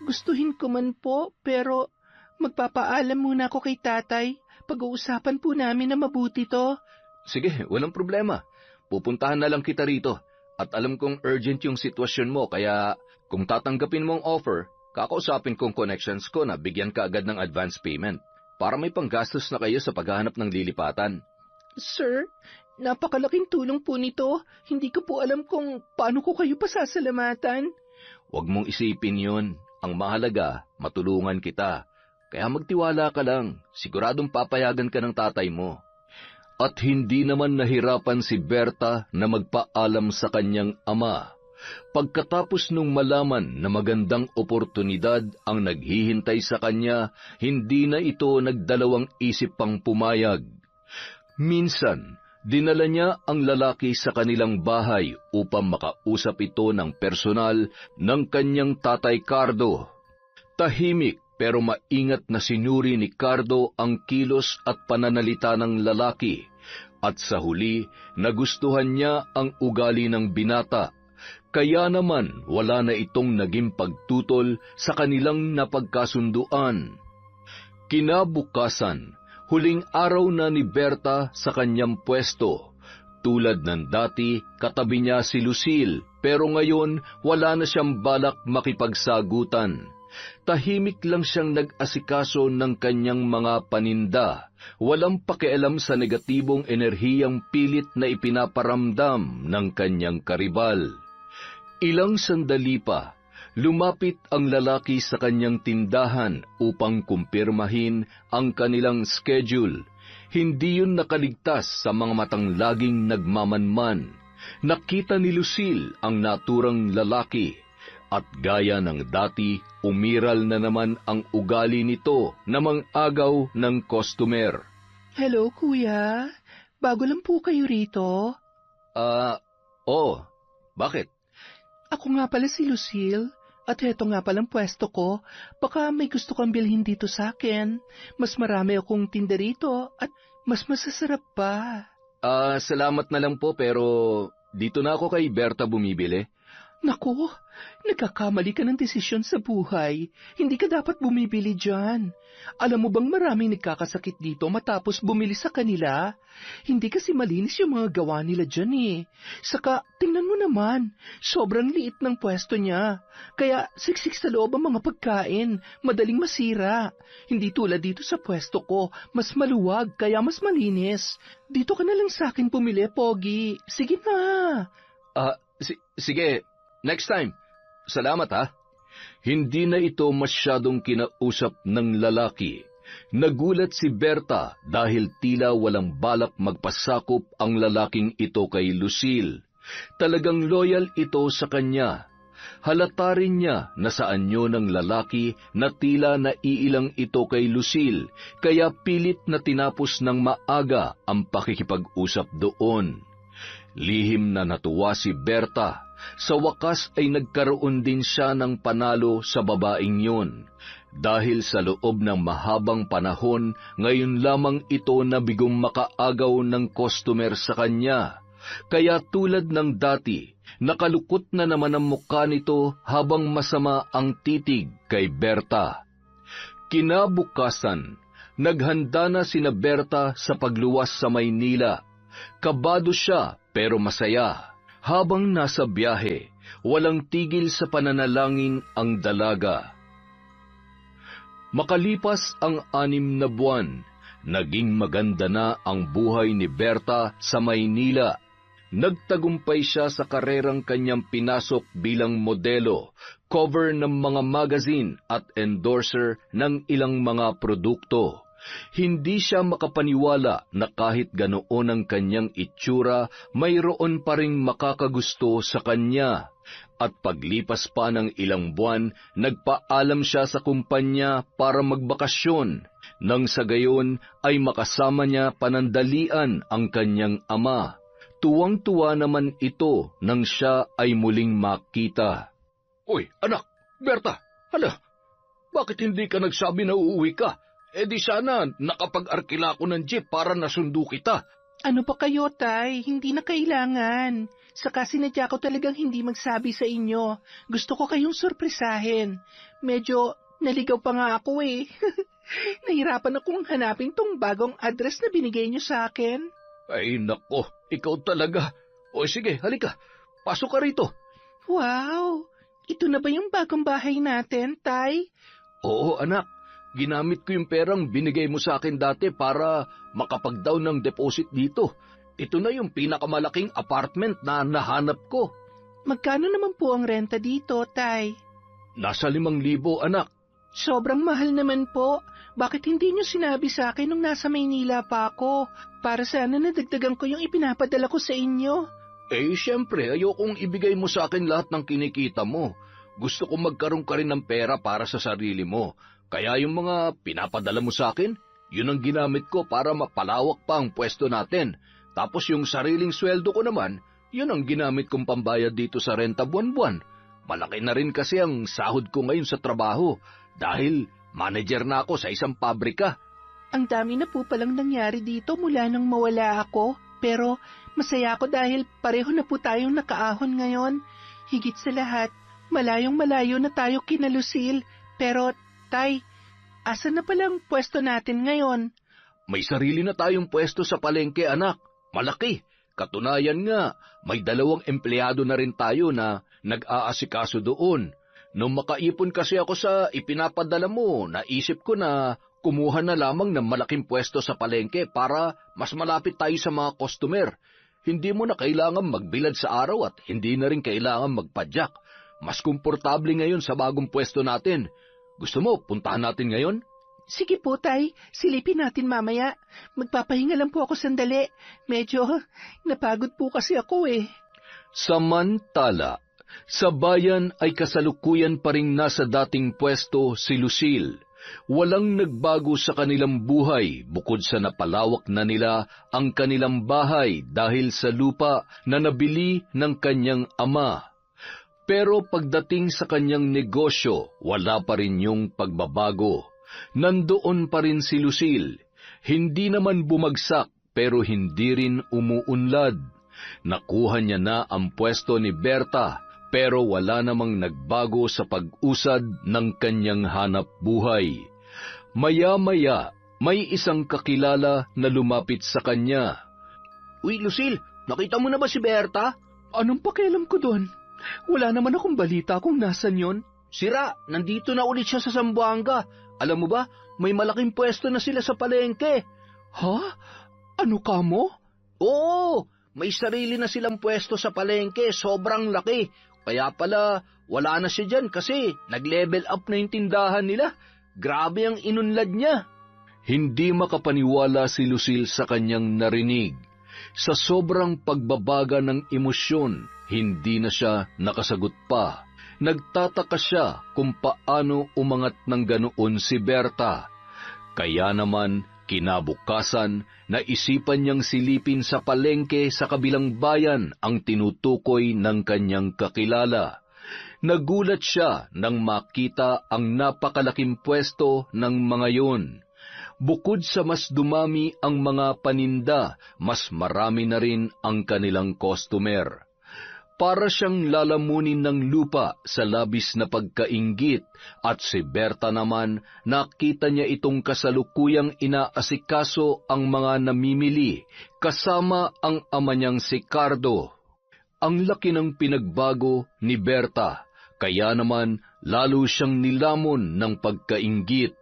Gustuhin ko man po, pero magpapaalam muna ako kay tatay. Pag-uusapan po namin na mabuti to. Sige, walang problema. Pupuntahan na lang kita rito. At alam kong urgent yung sitwasyon mo, kaya kung tatanggapin mo ang offer, kakausapin kong connections ko na bigyan ka agad ng advance payment para may panggastos na kayo sa paghahanap ng lilipatan. Sir, napakalaking tulong po nito. Hindi ko po alam kung paano ko kayo pasasalamatan. Huwag mong isipin yun. Ang mahalaga, matulungan kita. Kaya magtiwala ka lang, siguradong papayagan ka ng tatay mo. At hindi naman nahirapan si Berta na magpaalam sa kanyang ama. Pagkatapos nung malaman na magandang oportunidad ang naghihintay sa kanya, hindi na ito nagdalawang isip pang pumayag. Minsan, dinala niya ang lalaki sa kanilang bahay upang makausap ito ng personal ng kanyang tatay Cardo. Tahimik pero maingat na sinuri ni Cardo ang kilos at pananalita ng lalaki, at sa huli nagustuhan niya ang ugali ng binata, kaya naman wala na itong naging pagtutol sa kanilang napagkasunduan. Kinabukasan, huling araw na ni Berta sa kanyang pwesto. Tulad ng dati, katabi niya si Lucille, pero ngayon wala na siyang balak makipagsagutan. Tahimik lang siyang nag-asikaso ng kanyang mga paninda, walang pakialam sa negatibong enerhiyang pilit na ipinaparamdam ng kanyang karibal. Ilang sandali pa, lumapit ang lalaki sa kanyang tindahan upang kumpirmahin ang kanilang schedule. Hindi yun nakaligtas sa mga matang laging nagmamanman. Nakita ni Lucille ang naturang lalaki, at gaya ng dati, umiral na naman ang ugali nito na mang-agaw ng customer. Hello, kuya. Bago lang po kayo rito. Bakit? Ako nga pala si Lucille. At heto nga palang pwesto ko. Baka may gusto kang bilhin dito sa akin. Mas marami akong tinda rito at mas masasarap pa. Salamat na lang po, pero dito na ako kay Berta bumibili. Naku, nagkakamali ka ng desisyon sa buhay. Hindi ka dapat bumibili dyan. Alam mo bang maraming nagkakasakit dito matapos bumili sa kanila? Hindi kasi malinis yung mga gawa nila dyan eh. Saka, tingnan mo naman, sobrang liit ng pwesto niya. Kaya siksik sa loob ang mga pagkain, madaling masira. Hindi tulad dito sa pwesto ko, mas maluwag kaya mas malinis. Dito ka na lang sa akin pumili, Pogi. Sige na. Sige. Next time. Salamat ha. Hindi na ito masyadong kinausap ng lalaki. Nagulat si Berta dahil tila walang balak magpasakop ang lalaking ito kay Lucille. Talagang loyal ito sa kanya. Halata rin niya na sa anyo ng lalaki na tila naiilang ito kay Lucille, kaya pilit na tinapos ng maaga ang pakikipag-usap doon. Lihim na natuwa si Berta. Sa wakas ay nagkaroon din siya ng panalo sa babaeng yun. Dahil sa loob ng mahabang panahon, ngayon lamang ito nabigong makaagaw ng customer sa kanya. Kaya tulad ng dati, nakalukot na naman ang mukha nito habang masama ang titig kay Berta. Kinabukasan, naghanda na sina Berta sa pagluwas sa Maynila. Kabado siya pero masaya. Habang nasa biyahe, walang tigil sa pananalangin ang dalaga. Makalipas ang 6 na buwan, naging maganda na ang buhay ni Berta sa Maynila. Nagtagumpay siya sa karerang kanyang pinasok bilang modelo, cover ng mga magazine at endorser ng ilang mga produkto. Hindi siya makapaniwala na kahit ganoon ang kanyang itsura, mayroon pa ring makakagusto sa kanya. At paglipas pa ng ilang buwan, nagpaalam siya sa kumpanya para magbakasyon. Nang sa gayon ay makasama niya panandalian ang kanyang ama. Tuwang-tuwa naman ito nang siya ay muling makita. Uy, anak, Berta, hala, bakit hindi ka nagsabi na uuwi ka? Di sana nakapag-arkila ko ng jeep para nasundo kita. Ano pa kayo, Tay? Hindi na kailangan. Saka sinadya ko talagang hindi magsabi sa inyo. Gusto ko kayong sorpresahin. Medyo naligaw pa nga ako eh. Nahirapan akong hanapin tong bagong address na binigay niyo sa akin. Ay nako, ikaw talaga. O sige, halika, pasok ka rito. Wow! Ito na ba yung bagong bahay natin, Tay? Oo anak, ginamit ko yung perang binigay mo sa akin dati para makapag-down ng deposit dito. Ito na yung pinakamalaking apartment na nahanap ko. Magkano naman po ang renta dito, Tay? Nasa 5,000 anak. Sobrang mahal naman po. Bakit hindi niyo sinabi sa akin nung nasa Maynila pa ako? Para sana nadagdagan ko yung ipinapadala ko sa inyo. Siyempre, ayokong ibigay mo sa akin lahat ng kinikita mo. Gusto ko magkaroon ka rin ng pera para sa sarili mo. Kaya yung mga pinapadala mo sa akin, yun ang ginamit ko para mapalawak pa ang pwesto natin. Tapos yung sariling sweldo ko naman, yun ang ginamit kong pambayad dito sa renta buwan-buwan. Malaki na rin kasi ang sahod ko ngayon sa trabaho dahil manager na ako sa isang pabrika. Ang dami na po palang nangyari dito mula nang mawala ako. Pero masaya ako dahil pareho na po tayong nakaahon ngayon. Higit sa lahat, malayong-malayo na tayo kina Lucille. Pero, Tay, asan na palang pwesto natin ngayon? May sarili na tayong pwesto sa palengke, anak. Malaki. Katunayan nga, may 2 empleyado na rin tayo na nag-aasikaso doon. Nung makaipon kasi ako sa ipinapadala mo, naisip ko na kumuha na lamang ng malaking pwesto sa palengke para mas malapit tayo sa mga customer. Hindi mo na kailangan magbilad sa araw at hindi na rin kailangan magpadyak. Mas komportable ngayon sa bagong pwesto natin. Gusto mo, puntahan natin ngayon? Sige po, Tay. Silipin natin mamaya. Magpapahinga lang po ako sandali. Medyo napagod po kasi ako eh. Samantala, sa bayan ay kasalukuyan pa ring nasa dating pwesto si Lucille. Walang nagbago sa kanilang buhay bukod sa napalawak na nila ang kanilang bahay dahil sa lupa na nabili ng kanyang ama. Pero pagdating sa kanyang negosyo, wala pa rin yung pagbabago. Nandoon pa rin si Lucille. Hindi naman bumagsak pero hindi rin umuunlad. Nakuha niya na ang pwesto ni Berta pero wala namang nagbago sa pag-usad ng kanyang hanap buhay. Maya-maya, may isang kakilala na lumapit sa kanya. Uy, Lucille, nakita mo na ba si Berta? Anong pakialam ko doon? Wala naman akong balita kung nasan yon. Sira, nandito na ulit siya sa Zamboanga. Alam mo ba, may malaking pwesto na sila sa palengke. Ha? Ano ka mo? Oo, may sarili na silang pwesto sa palengke, sobrang laki. Kaya pala, wala na siya dyan kasi nag-level up na yung tindahan nila. Grabe ang inunlad niya. Hindi makapaniwala si Lucille sa kanyang narinig. Sa sobrang pagbabaga ng emosyon, hindi na siya nakasagot pa. Nagtataka siya kung paano umangat ng ganoon si Berta. Kaya naman, kinabukasan, naisipan niyang silipin sa palengke sa kabilang bayan ang tinutukoy ng kanyang kakilala. Nagulat siya nang makita ang napakalaking pwesto ng mga yun. Bukod sa mas dumami ang mga paninda, mas marami na rin ang kanilang customer. Para siyang lalamunin ng lupa sa labis na pagkainggit at si Berta naman nakita niya itong kasalukuyang inaasikaso ang mga namimili kasama ang ama niyang si Cardo. Ang laki ng pinagbago ni Berta, kaya naman lalo siyang nilamon ng pagkainggit.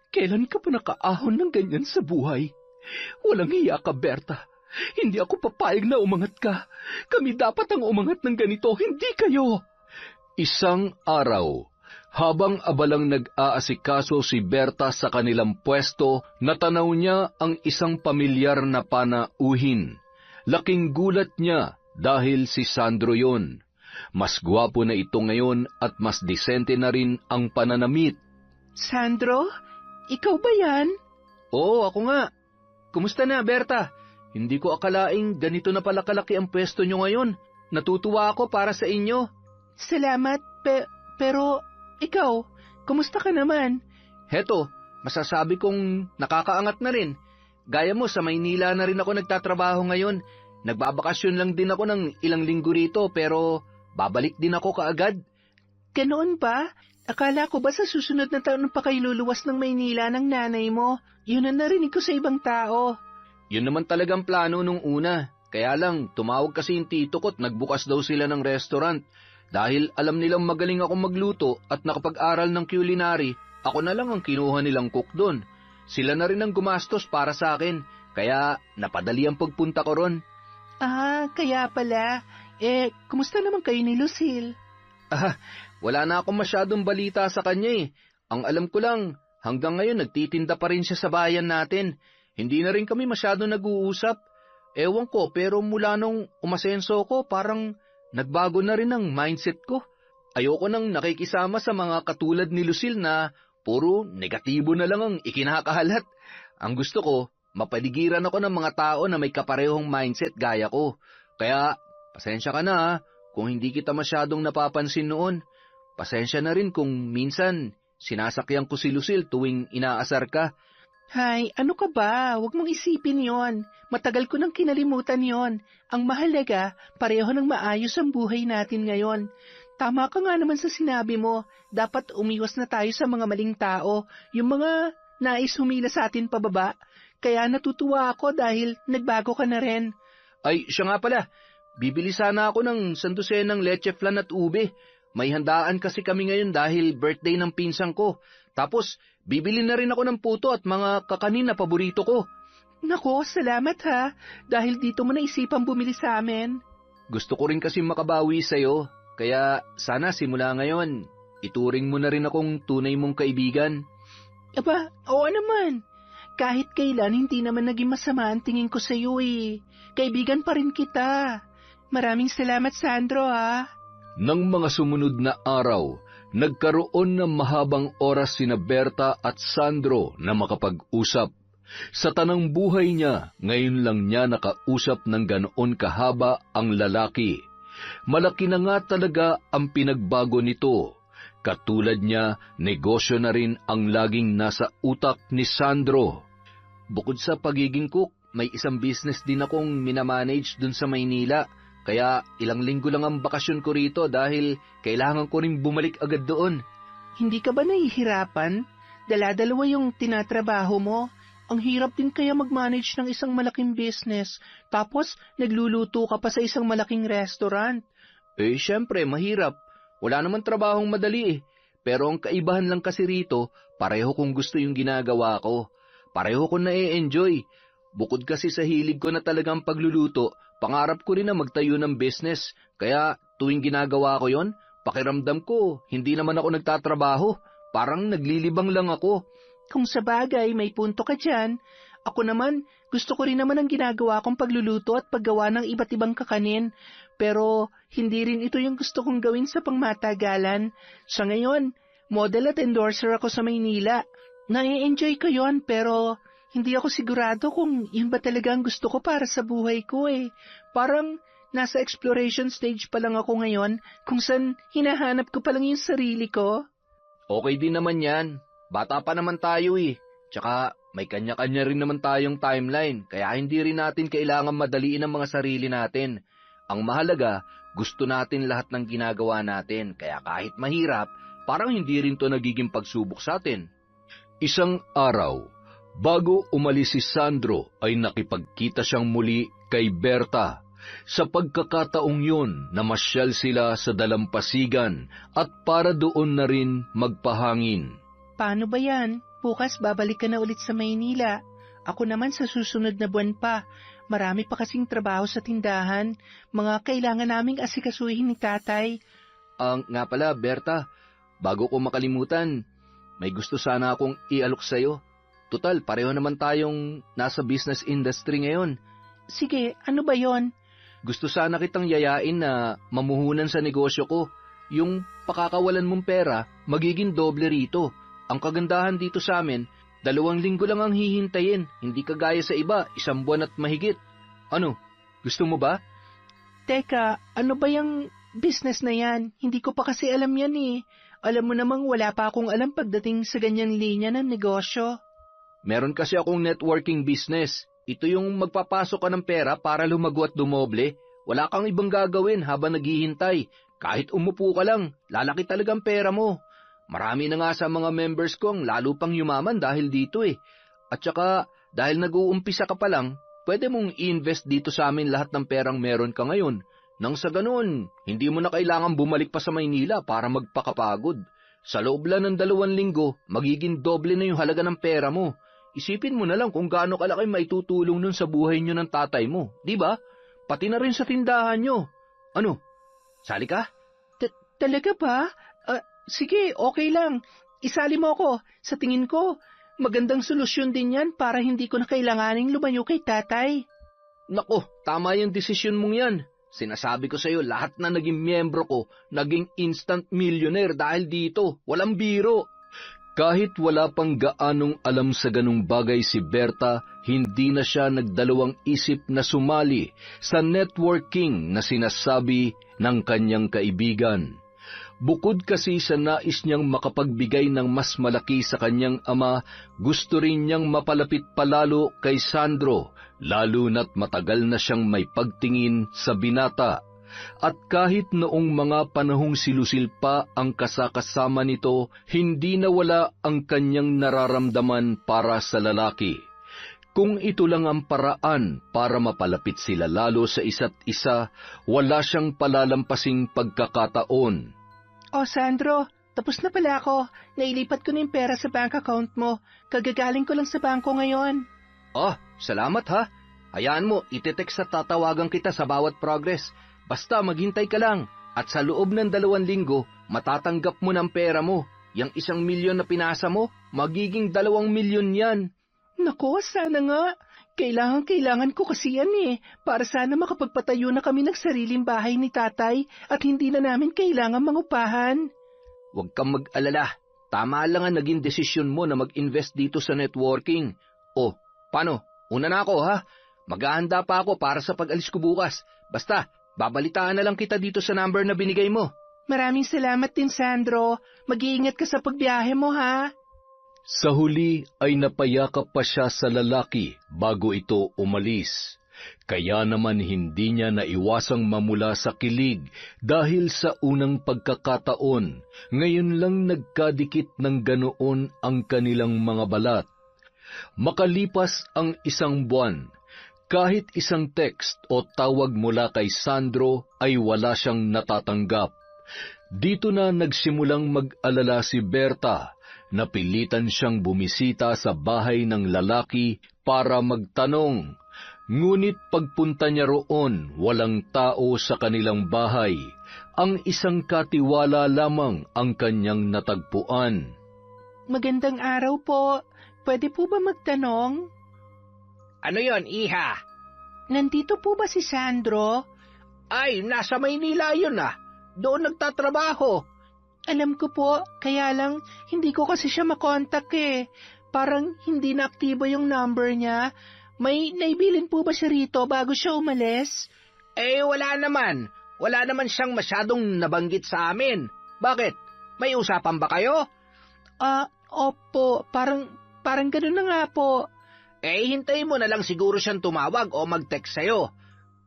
Kailan ka pa nakaahon ng ganyan sa buhay? Walang hiya ka, Berta. Hindi ako papayag na umangat ka. Kami dapat ang umangat ng ganito, hindi kayo. Isang araw, Habang abalang nag-aasikaso si Berta sa kanilang pwesto, natanaw niya ang isang pamilyar na panauhin. Laking gulat niya dahil si Sandro yon. Mas gwapo na ito ngayon at mas disente na rin ang pananamit. Sandro, ikaw ba yan? Oo, ako nga. Kumusta na, Berta? Hindi ko akalaing ganito na pala kalaki ang pwesto nyo ngayon. Natutuwa ako para sa inyo. Salamat, pero ikaw, kumusta ka naman? Heto, masasabi kong nakakaangat na rin. Gaya mo, sa Maynila na rin ako nagtatrabaho ngayon. Nagbabakasyon lang din ako ng ilang linggo rito, pero babalik din ako kaagad. Ganoon ba? Akala ko ba sa susunod na taon pa kayo luluwas ng Maynila ng nanay mo? Yun ang narinig ko sa ibang tao. Yun naman talagang plano nung una. Kaya lang, tumawag kasi yung tito ko't nagbukas daw sila ng restaurant. Dahil alam nilang magaling akong magluto at nakapag-aral ng culinary, ako na lang ang kinuha nilang cook doon. Sila na rin ang gumastos para sa akin, kaya napadali ang pagpunta ko ron. Ah, kaya pala. Kumusta naman kayo ni Lucille? Wala na akong masyadong balita sa kanya eh. Ang alam ko lang, hanggang ngayon nagtitinda pa rin siya sa bayan natin. Hindi na rin kami masyadong nag-uusap. Ewan ko, pero mula nung umasenso ko, parang nagbago na rin ang mindset ko. Ayoko nang nakikisama sa mga katulad ni Lucille na puro negatibo na lang ang ikinakahalat. Ang gusto ko, mapaligiran ako ng mga tao na may kaparehong mindset gaya ko. Kaya, pasensya ka na kung hindi kita masyadong napapansin noon. Pasensya na rin kung minsan sinasakyan ko si Lucille tuwing inaasar ka. Hay, ano ka ba? Huwag mong isipin yon. Matagal ko nang kinalimutan yon. Ang mahalaga, pareho ng maayos ang buhay natin ngayon. Tama ka nga naman sa sinabi mo. Dapat umiwas na tayo sa mga maling tao. Yung mga nais humila sa atin pababa. Kaya natutuwa ako dahil nagbago ka na rin. Ay, siya nga pala. Bibili sana ako ng sandusenang leche flan at ube. May handaan kasi kami ngayon dahil birthday ng pinsang ko. Tapos, bibili na rin ako ng puto at mga kakanin na paborito ko. Nako, salamat ha. Dahil dito mo naisipang bumili sa amin. Gusto ko rin kasi makabawi sa'yo. Kaya sana simula ngayon, ituring mo na rin akong tunay mong kaibigan. Aba, oo naman. Kahit kailan hindi naman naging masama ang tingin ko sa iyo eh. Kaibigan pa rin kita. Maraming salamat, Sandro ha. Nang mga sumunod na araw, nagkaroon ng mahabang oras sina Berta at Sandro na makapag-usap. Sa tanang buhay niya, ngayon lang niya nakausap ng ganoon kahaba ang lalaki. Malaki na nga talaga ang pinagbago nito. Katulad niya, negosyo na rin ang laging nasa utak ni Sandro. Bukod sa pagiging cook, may isang business din akong minamanage dun sa Maynila. Kaya ilang linggo lang ang bakasyon ko rito dahil kailangan ko rin bumalik agad doon. Hindi ka ba nahihirapan? Dala-dalawa yung tinatrabaho mo. Ang hirap din kaya mag-manage ng isang malaking business, tapos nagluluto ka pa sa isang malaking restaurant. Syempre, mahirap. Wala naman trabahong madali eh. Pero ang kaibahan lang kasi rito, pareho kong gusto yung ginagawa ko. Pareho ko na-e-enjoy. Bukod kasi sa hilig ko na talagang pagluluto, pangarap ko rin na magtayo ng business. Kaya tuwing ginagawa ko yon, pakiramdam ko, hindi naman ako nagtatrabaho. Parang naglilibang lang ako. Kung sa bagay, may punto ka dyan. Ako naman, gusto ko rin naman ang ginagawa kong pagluluto at paggawa ng iba't ibang kakanin. Pero hindi rin ito yung gusto kong gawin sa pangmatagalan. Sa ngayon, model at endorser ako sa Maynila. Na-enjoy ko yon, pero hindi ako sigurado kung yun ba talaga ang gusto ko para sa buhay ko eh. Parang nasa exploration stage pa lang ako ngayon, kung saan hinahanap ko pa lang yung sarili ko. Okay din naman yan. Bata pa naman tayo eh. Tsaka may kanya-kanya rin naman tayong timeline, kaya hindi rin natin kailangan madaliin ang mga sarili natin. Ang mahalaga, gusto natin lahat ng ginagawa natin, kaya kahit mahirap, parang hindi rin to nagiging pagsubok sa atin. Isang araw, bago umalis si Sandro ay nakipagkita siyang muli kay Berta. Sa pagkakataong yun, namasyal sila sa dalampasigan at para doon na rin magpahangin. Paano ba yan? Bukas babalik ka na ulit sa Maynila. Ako naman sa susunod na buwan pa. Marami pa kasing trabaho sa tindahan. Mga kailangan naming asikasuhin ni tatay. Nga pala, Berta, bago ko makalimutan, may gusto sana akong ialok sa'yo. Tutal, pareho naman tayong nasa business industry ngayon. Sige, ano ba yon? Gusto sana kitang yayain na mamuhunan sa negosyo ko. Yung pakakawalan mong pera, magiging doble rito. Ang kagandahan dito sa amin, 2 linggo lang ang hihintayin. Hindi kagaya sa iba, 1 buwan at mahigit. Ano, gusto mo ba? Teka, ano ba yung business na yan? Hindi ko pa kasi alam yan eh. Alam mo namang wala pa akong alam pagdating sa ganyang linya ng negosyo. Meron kasi akong networking business. Ito yung magpapasok ka ng pera para lumago at dumoble. Wala kang ibang gagawin habang naghihintay. Kahit umupo ka lang, lalaki talagang pera mo. Marami na nga sa mga members ko ang lalo pang yumaman dahil dito eh. At saka, dahil nag-uumpisa ka pa lang, pwede mong i-invest dito sa amin lahat ng perang meron ka ngayon. Nang sa ganun, hindi mo na kailangan bumalik pa sa Maynila para magpakapagod. Sa loob lang ng 2 linggo, magiging doble na yung halaga ng pera mo. Isipin mo na lang kung gaano kalaki maitutulong nun sa buhay nyo ng tatay mo, di ba? Pati na rin sa tindahan nyo. Ano? Sali ka? Talaga ba? Sige, okay lang. Isali mo ako. Sa tingin ko, magandang solusyon din yan para hindi ko na kailanganing lumayo kay tatay. Nako, tama yung desisyon mong yan. Sinasabi ko sa'yo, lahat na naging miyembro ko, naging instant millionaire dahil dito. Walang biro. Kahit wala pang gaanong alam sa ganung bagay si Berta, hindi na siya nagdalawang isip na sumali sa networking na sinasabi ng kanyang kaibigan. Bukod kasi sa nais niyang makapagbigay ng mas malaki sa kanyang ama, gusto rin niyang mapalapit palalo kay Sandro, lalo na't matagal na siyang may pagtingin sa binata. At kahit noong mga panahong silusil pa ang kasakasama nito, hindi nawala ang kanyang nararamdaman para sa lalaki. Kung ito lang ang paraan para mapalapit sila lalo sa isa't isa, wala siyang palalampasing pagkakataon. Oh, Sandro, tapos na pala ako. Nailipat ko na yung pera sa bank account mo. Kagagaling ko lang sa bangko ngayon. Oh, salamat ha. Hayaan mo, itetext at tatawagan kita sa bawat progress. Basta maghintay ka lang at sa loob ng 2 linggo, matatanggap mo ng pera mo. Yang 1 milyon na pinasa mo, magiging 2 milyon yan. Nako, sana nga. Kailangan ko kasi yan eh. Para sana makapagpatayo na kami ng sariling bahay ni tatay at hindi na namin kailangan mangupahan. Huwag kang mag-alala. Tama lang ang naging desisyon mo na mag-invest dito sa networking. O, paano? Una na ako ha. Maghahanda pa ako para sa pag-alis ko bukas. Basta, babalitaan na lang kita dito sa number na binigay mo. Maraming salamat din, Sandro. Mag-iingat ka sa pagbiyahe mo, ha? Sa huli ay napayakap pa siya sa lalaki bago ito umalis. Kaya naman hindi niya naiwasang mamula sa kilig dahil sa unang pagkakataon, ngayon lang nagkadikit ng ganoon ang kanilang mga balat. Makalipas ang 1 buwan, kahit isang text o tawag mula kay Sandro ay wala siyang natatanggap. Dito na nagsimulang mag-alala si Berta. Napilitan siyang bumisita sa bahay ng lalaki para magtanong. Ngunit pagpunta niya roon, walang tao sa kanilang bahay. Ang isang katiwala lamang ang kanyang natagpuan. Magandang araw po. Pwede po ba magtanong? Ano yon, iha? Nandito po ba si Sandro? Ay, nasa Maynila yun ah. Doon nagtatrabaho. Alam ko po, kaya lang hindi ko kasi siya makontak eh. Parang hindi na aktibo yung number niya. May naibilin po ba siya rito bago siya umalis? Eh, wala naman. Wala naman siyang masyadong nabanggit sa amin. Bakit? May usapan ba kayo? Opo. Parang gano'n na nga po. Eh, hintayin mo na lang siguro siyang tumawag o mag-text sa'yo.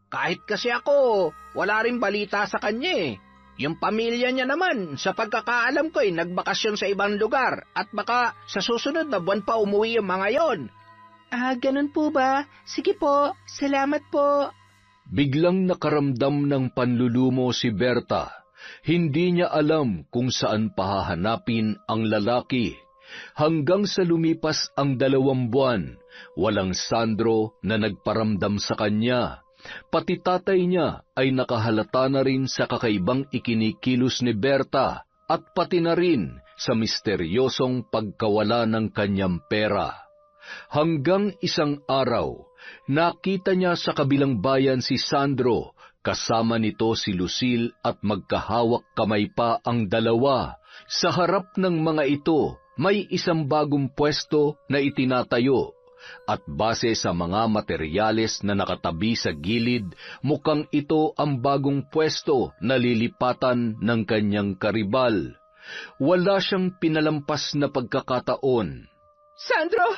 Kahit kasi ako, wala rin balita sa kanya eh. Yung pamilya niya naman, sa pagkakaalam ko nagbakasyon sa ibang lugar at baka sa susunod na buwan pa umuwi yung mga yon. Ganun po ba? Sige po, salamat po. Biglang nakaramdam ng panlulumo si Berta. Hindi niya alam kung saan pahahanapin ang lalaki. Hanggang sa lumipas ang 2 buwan, walang Sandro na nagparamdam sa kanya. Pati tatay niya ay nakahalata na rin sa kakaibang ikinikilos ni Berta at pati na rin sa misteryosong pagkawala ng kanyang pera. Hanggang isang araw, nakita niya sa kabilang bayan si Sandro, kasama nito si Lucille at magkahawak kamay pa ang dalawa. Sa harap ng mga ito, may isang bagong pwesto na itinatayo. At base sa mga materyales na nakatabi sa gilid, mukhang ito ang bagong pwesto na lilipatan ng kanyang karibal. Wala siyang pinalampas na pagkakataon. Sandro!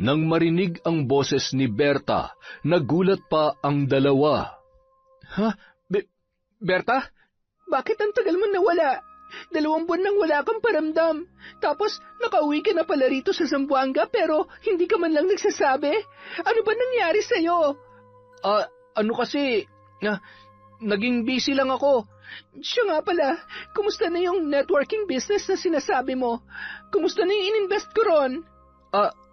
Nang marinig ang boses ni Berta, nagulat pa ang dalawa. Ha? Berta? Bakit ang tagal mo nawala? 2 buwan nang wala kang paramdam. Tapos nakauwi ka na pala rito sa Zamboanga pero hindi ka man lang nagsasabi. Ano ba nangyari sa'yo? Ano kasi, naging busy lang ako. Siya nga pala, kumusta na yung networking business na sinasabi mo? Kumusta na yung ininvest ko ron?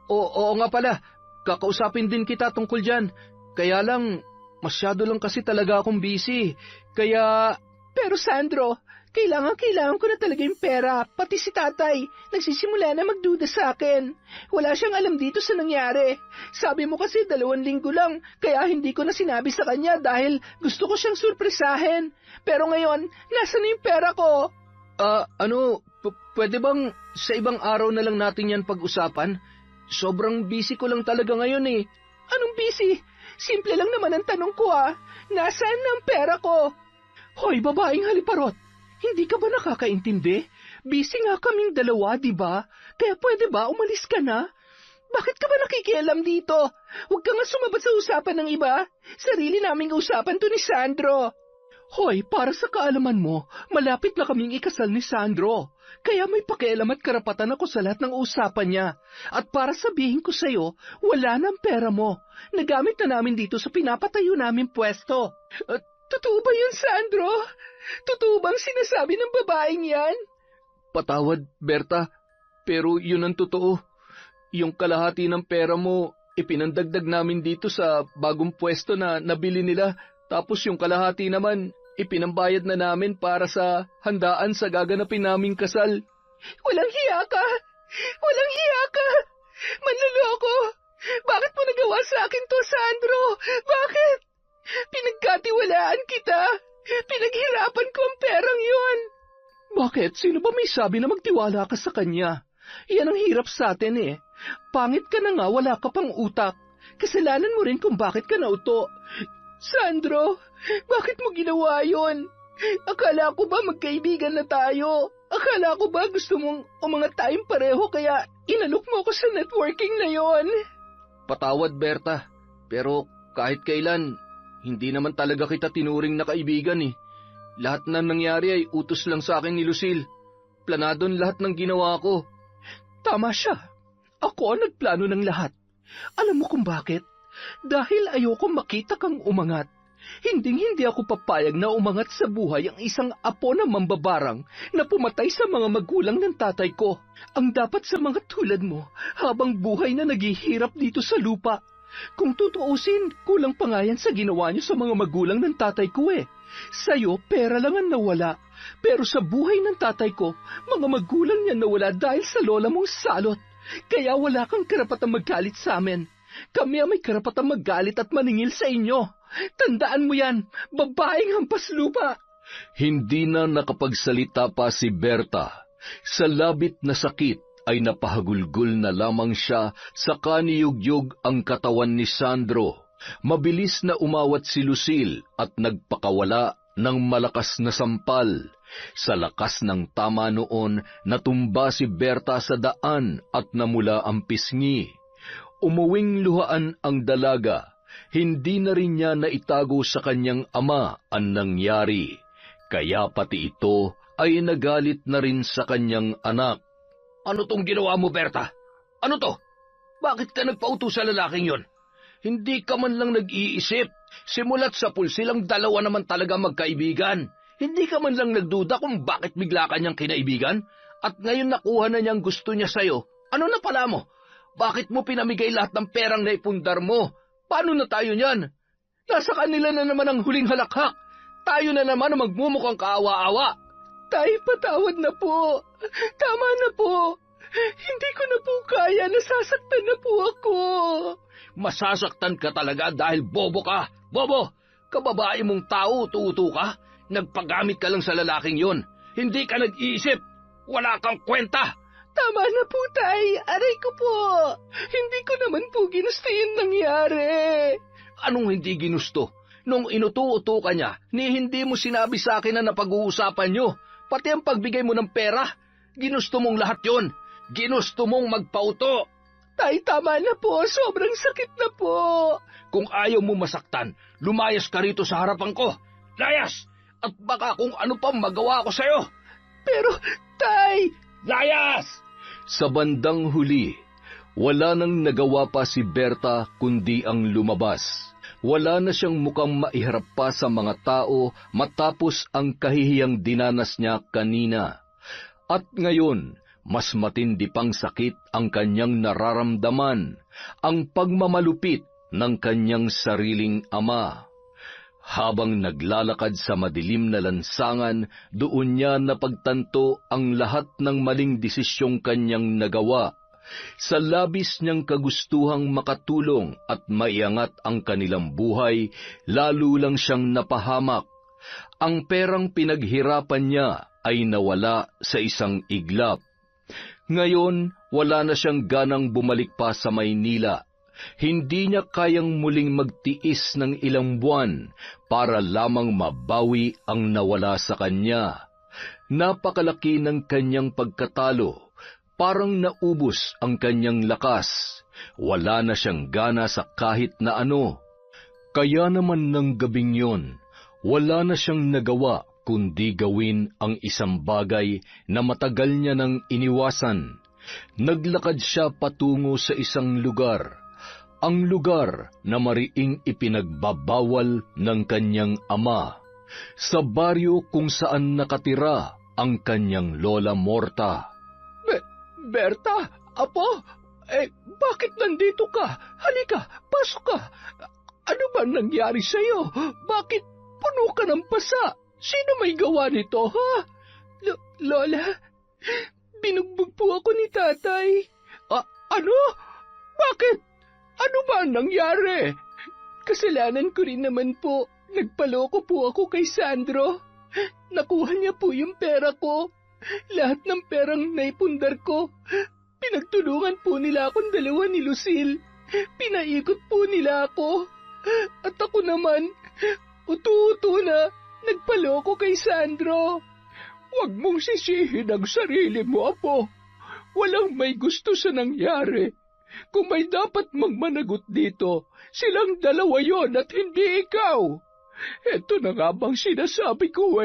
Oo nga pala, kakausapin din kita tungkol dyan. Kaya lang, masyado lang kasi talaga akong busy. Kaya... Pero Sandro, kailangan ko na talaga yung pera. Pati si tatay, nagsisimula na magduda sa akin. Wala siyang alam dito sa nangyari. Sabi mo kasi 2 linggo lang, kaya hindi ko na sinabi sa kanya dahil gusto ko siyang surpresahin. Pero ngayon, nasa na yung pera ko? Pwede bang sa ibang araw na lang natin yan pag-usapan? Sobrang busy ko lang talaga ngayon eh. Anong busy? Simple lang naman ang tanong ko Nasaan na ang pera ko? Hoy, babaeng haliparot! Hindi ka ba nakakaintindi? Busy nga kaming dalawa, di ba? Kaya pwede ba umalis ka na? Bakit ka ba nakikialam dito? Huwag ka nga sumabat sa usapan ng iba. Sarili naming usapan to ni Sandro. Hoy, para sa kaalaman mo, malapit na kaming ikasal ni Sandro. Kaya may pakialam at karapatan ako sa lahat ng usapan niya. At para sabihin ko sa'yo, wala na ang pera mo. Nagamit na namin dito sa pinapatayo namin pwesto. Totoo ba yun, Sandro? Totoo bang sinasabi ng babaeng yan? Patawad, Berta, pero yun ang totoo. Yung kalahati ng pera mo, ipinandagdag namin dito sa bagong pwesto na nabili nila. Tapos yung kalahati naman, ipinambayad na namin para sa handaan sa gaganapin naming kasal. Walang hiya ka! Walang hiya ka! Manluloko! Bakit mo nagawa sa akin to, Sandro? Bakit? Pinagkatiwalaan kita. Pinaghirapan ko ang perang yun. Bakit? Sino ba may sabi na magtiwala ka sa kanya? Yan ang hirap sa atin eh. Pangit ka na nga, wala ka pang utak. Kasalanan mo rin kung bakit ka nauto. Sandro, bakit mo ginawa yun? Akala ko ba magkaibigan na tayo? Akala ko ba gusto mong umangat tayong pareho kaya inalok mo ako sa networking na yon? Patawad, Berta. Pero kahit kailan, hindi naman talaga kita tinuring na kaibigan eh. Lahat na nangyari ay utos lang sa akin ni Lucille. Planadon lahat ng ginawa ko. Tama siya. Ako ang nagplano ng lahat. Alam mo kung bakit? Dahil ayoko makita kang umangat. Hinding-hindi ako papayag na umangat sa buhay ang isang apo na mambabarang na pumatay sa mga magulang ng tatay ko. Ang dapat sa mga tulad mo, habang buhay na naghihirap dito sa lupa. Kung tutuusin, kulang pa nga yan sa ginawa niyo sa mga magulang ng tatay ko eh. Sa'yo, pera lang ang nawala. Pero sa buhay ng tatay ko, mga magulang niya nawala dahil sa lola mong salot. Kaya wala kang karapatang magalit sa amin. Kami ang may karapatang magalit at maningil sa inyo. Tandaan mo yan, babaeng hampas lupa. Hindi na nakapagsalita pa si Berta. Sa labit na sakit ay napahagulgol na lamang siya sa kaniyugyog ang katawan ni Sandro. Mabilis na umawat si Lucille at nagpakawala ng malakas na sampal. Sa lakas ng tama noon, natumba si Berta sa daan at namula ang pisngi. Umuwing luhaan ang dalaga. Hindi na rin niya naitago sa kanyang ama ang nangyari. Kaya pati ito ay nagalit na rin sa kanyang anak. Ano tong ginawa mo, Berta? Ano to? Bakit ka nagpauto sa lalaking yon? Hindi ka man lang nag-iisip. Simulat sa pulsilang dalawa naman talaga magkaibigan. Hindi ka man lang nagduda kung bakit bigla ka niyang kinaibigan? At ngayon nakuha na niyang gusto niya sa'yo. Ano na pala mo? Bakit mo pinamigay lahat ng perang naipundar mo? Paano na tayo niyan? Nasa kanila na naman ang huling halakhak. Tayo na naman ang magmumukhang kaawa-awa. Tay, patawad na po. Tama na po. Hindi ko na po kaya, nasasaktan na po ako. Masasaktan ka talaga dahil bobo ka. Bobo, kababae mong tao, tuto ka. Nagpagamit ka lang sa lalaking yon. Hindi ka nag-iisip. Wala kang kwenta. Tama na po, Tay. Aray ko po. Hindi ko naman po ginusto yung nangyari. Anong hindi ginusto? Nung inuto-uto ka niya, hindi mo sinabi sa akin na napag-uusapan nyo. Pati ang pagbigay mo ng pera. Ginusto mong lahat yon. Ginusto mong magpauto. Tay, tama na po. Sobrang sakit na po. Kung ayaw mo masaktan, lumayas ka rito sa harapan ko. Layas! At baka kung ano pang magawa ko sa'yo. Pero, Tay... Layas! Sa bandang huli, wala nang nagawa pa si Berta kundi ang lumabas. Wala na siyang mukhang maiharap pa sa mga tao matapos ang kahihiyang dinanas niya kanina. At ngayon, mas matindi pang sakit ang kanyang nararamdaman, ang pagmamalupit ng kanyang sariling ama. Habang naglalakad sa madilim na lansangan, doon niya napagtanto ang lahat ng maling desisyong kanyang nagawa. Sa labis niyang kagustuhang makatulong at maiangat ang kanilang buhay, lalo lang siyang napahamak. Ang perang pinaghirapan niya ay nawala sa isang iglap. Ngayon, wala na siyang ganang bumalik pa sa Maynila. Hindi niya kayang muling magtiis ng ilang buwan para lamang mabawi ang nawala sa kanya. Napakalaki ng kanyang pagkatalo, parang naubos ang kanyang lakas. Wala na siyang gana sa kahit na ano. Kaya naman ng gabing yon, wala na siyang nagawa kundi gawin ang isang bagay na matagal niya nang iniwasan. Naglakad siya patungo sa isang lugar. Ang lugar na mariing ipinagbabawal ng kanyang ama, sa baryo kung saan nakatira ang kanyang Lola Morta. Berta, Apo, bakit nandito ka? Halika, pasok ka. Ano ba nangyari sa'yo? Bakit puno ka ng pasa? Sino may gawa nito, ha? Lola, binugbog po ako ni Tatay. Ano? Bakit? Ano ba ang nangyari? Kasalanan ko rin naman po. Nagpaloko po ako kay Sandro. Nakuha niya po yung pera ko. Lahat ng perang naipundar ko. Pinagtulungan po nila akong dalawa ni Lucille. Pinaikot po nila ako. At ako naman, utu-utu na, nagpaloko kay Sandro. Huwag mong sisihin ang sarili mo, Apo. Walang may gusto sa nangyari. Kung may dapat magmanagot dito, silang dalawa yon at hindi ikaw. Eto na nga bang sinasabi ko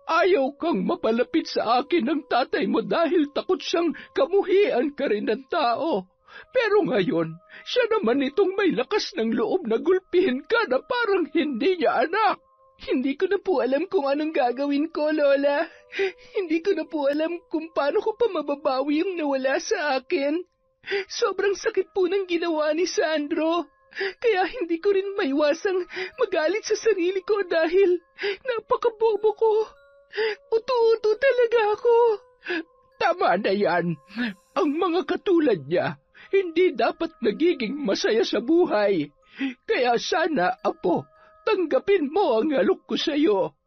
Ayaw kang mapalapit sa akin ng tatay mo dahil takot siyang kamuhian ka rin ng tao. Pero ngayon, siya naman itong may lakas ng loob na gulpihin ka na parang hindi niya anak. Hindi ko na po alam kung anong gagawin ko, Lola. Hindi ko na po alam kung paano ko pa mababawi yung nawala sa akin. Sobrang sakit po ng ginawa ni Sandro, kaya hindi ko rin maiwasang magalit sa sarili ko dahil napakabobo ko. Utu-utu talaga ako. Tama na yan. Ang mga katulad niya, hindi dapat nagiging masaya sa buhay. Kaya sana, Apo, tanggapin mo ang alok ko sa iyo.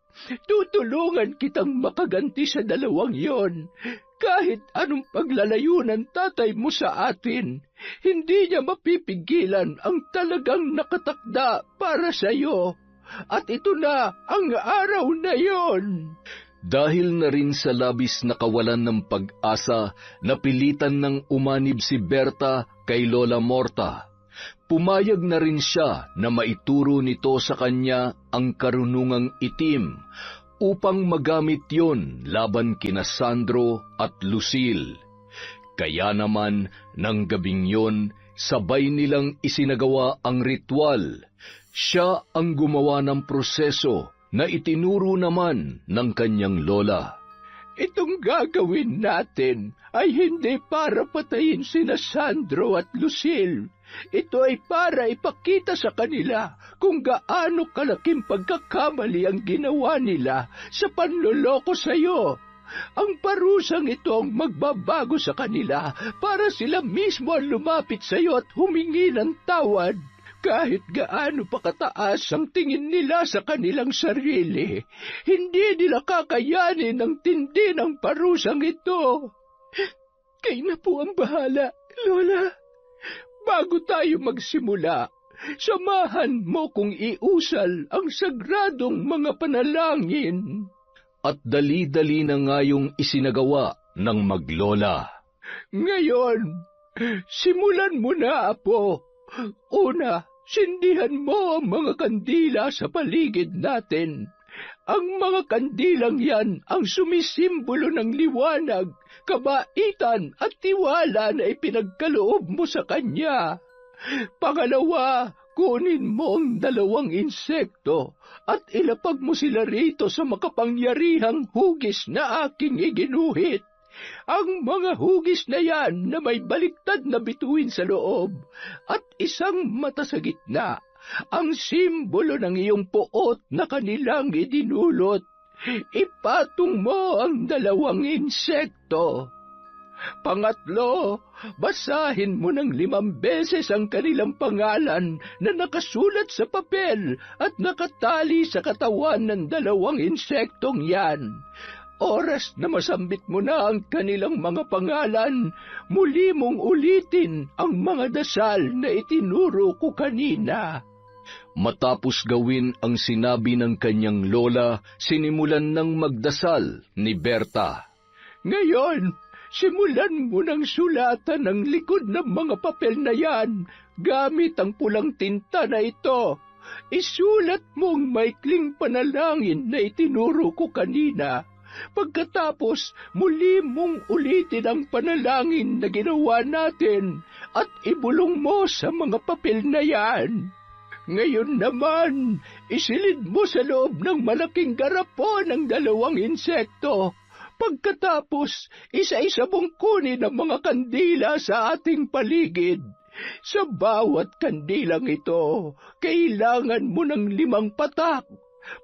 Tutulungan kitang makaganti sa dalawang yon. Kahit anong paglalayo ng tatay mo sa atin, hindi niya mapipigilan ang talagang nakatakda para sa iyo. At ito na ang araw na yon. Dahil na rin sa labis na kawalan ng pag-asa, napilitan ng umanib si Berta kay Lola Morta. Pumayag na rin siya na maituro nito sa kanya ang karunungang itim upang magamit yon laban kina Sandro at Lucille. Kaya naman, ng gabing yon, sabay nilang isinagawa ang ritual. Siya ang gumawa ng proseso na itinuro naman ng kanyang lola. Itong gagawin natin ay hindi para patayin sina Sandro at Lucille. Ito ay para ipakita sa kanila kung gaano kalaking pagkakamali ang ginawa nila sa panloloko sa iyo. Ang parusang ito ang magbabago sa kanila para sila mismo ang lumapit sa iyo at humingi ng tawad. Kahit gaano pa kataas ang tingin nila sa kanilang sarili, hindi nila kakayanin ang tindi ng parusang ito. Kayo na po ang bahala, Lola. Bago tayo magsimula, samahan mo kung iusal ang sagradong mga panalangin. At dali-dali na ngayong isinagawa ng maglola. Ngayon, simulan mo na, Apo. Una, sindihan mo ang mga kandila sa paligid natin. Ang mga kandilang yan ang sumisimbolo ng liwanag, kabaitan at tiwala na ipinagkaloob mo sa Kanya. Pangalawa, kunin mo ang 2 insekto at ilapag mo sila rito sa makapangyarihang hugis na aking iginuhit. Ang mga hugis na yan na may baliktad na bituin sa loob at isang mata sa gitna, ang simbolo ng iyong puot na kanilang idinulot. Ipatong mo ang 2 insekto. Pangatlo, basahin mo ng 5 beses ang kanilang pangalan na nakasulat sa papel at nakatali sa katawan ng 2 insektong yan. Oras na masambit mo na ang kanilang mga pangalan, muli mong ulitin ang mga dasal na itinuro ko kanina. Matapos gawin ang sinabi ng kanyang lola, sinimulan ng magdasal ni Berta. Ngayon, simulan mo ng sulatan ang likod ng mga papel na yan gamit ang pulang tinta na ito. Isulat mo ang maikling panalangin na itinuro ko kanina. Pagkatapos, muli mong ulitin ang panalangin na ginawa natin at ibulong mo sa mga papel na yan. Ngayon naman, isilid mo sa loob ng malaking garapon ang 2 insekto. Pagkatapos, isa-isa mong kunin ang mga kandila sa ating paligid. Sa bawat kandilang ito, kailangan mo ng 5 patak.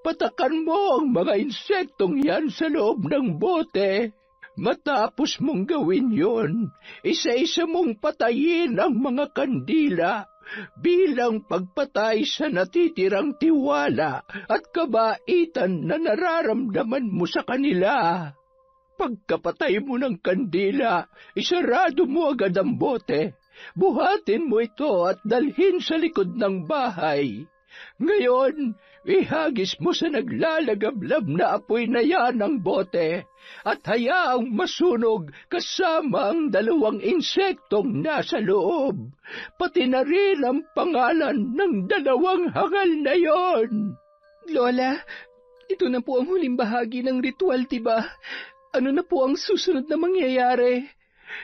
Patakan mo ang mga insektong yan sa loob ng bote. Matapos mong gawin yun, isa-isa mong patayin ang mga kandila bilang pagpatay sa natitirang tiwala at kabaitan na nararamdaman mo sa kanila. Pagkapatay mo ng kandila, isarado mo agad ang bote. Buhatin mo ito at dalhin sa likod ng bahay. Ngayon, ihagis mo sa naglalagablab na apoy na yan ang bote at hayaang masunog kasama ang 2 insektong nasa loob, pati na rin ang pangalan ng 2 hangal na yon. Lola, ito na po ang huling bahagi ng ritual, diba? Ano na po ang susunod na mangyayari?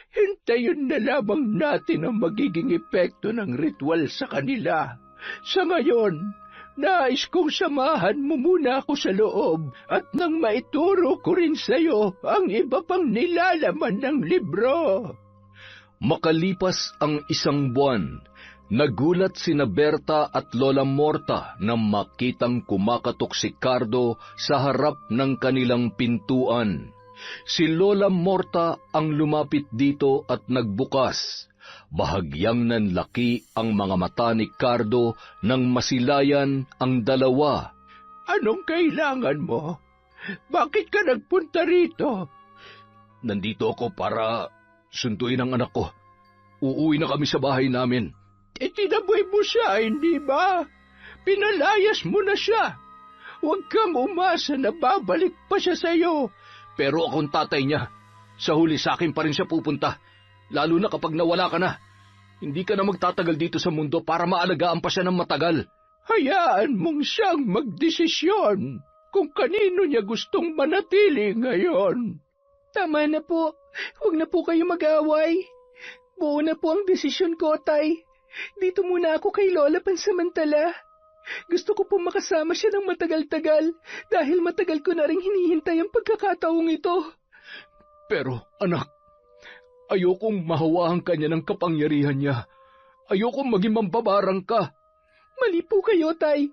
Hintayin na lamang natin ang magiging epekto ng ritual sa kanila. Sa ngayon, nais kong samahan mo muna ako sa loob at nang maituro ko rin sa iyo ang iba pang nilalaman ng libro. Makalipas ang 1 buwan, nagulat sina Berta at Lola Morta nang makitang kumakatok si Cardo sa harap ng kanilang pintuan. Si Lola Morta ang lumapit dito at nagbukas. Bahagyang nanlaki ang mga mata ni Cardo nang masilayan ang 2. Anong kailangan mo? Bakit ka nagpunta rito? Nandito ako para sunduin ang anak ko. Uuwi na kami sa bahay namin. Tinaboy mo siya, hindi ba? Pinalayas mo na siya. Huwag kang umasa na babalik pa siya sa'yo. Pero akong tatay niya. Sa huli sa akin pa rin siya pupunta. Lalo na kapag nawala ka na. Hindi ka na magtatagal dito sa mundo para maalagaan pa siya ng matagal. Hayaan mong siyang magdesisyon kung kanino niya gustong manatili ngayon. Tama na po. Huwag na po kayo mag-away. Buo na po ang desisyon ko, Tay. Dito muna ako kay Lola pansamantala. Gusto ko po makasama siya ng matagal-tagal dahil matagal ko na rin hinihintay ang pagkakataong ito. Pero, anak, ayokong mahawahan ka niya ng kapangyarihan niya. Ayokong maging mambabarang ka. Mali po kayo, Tay.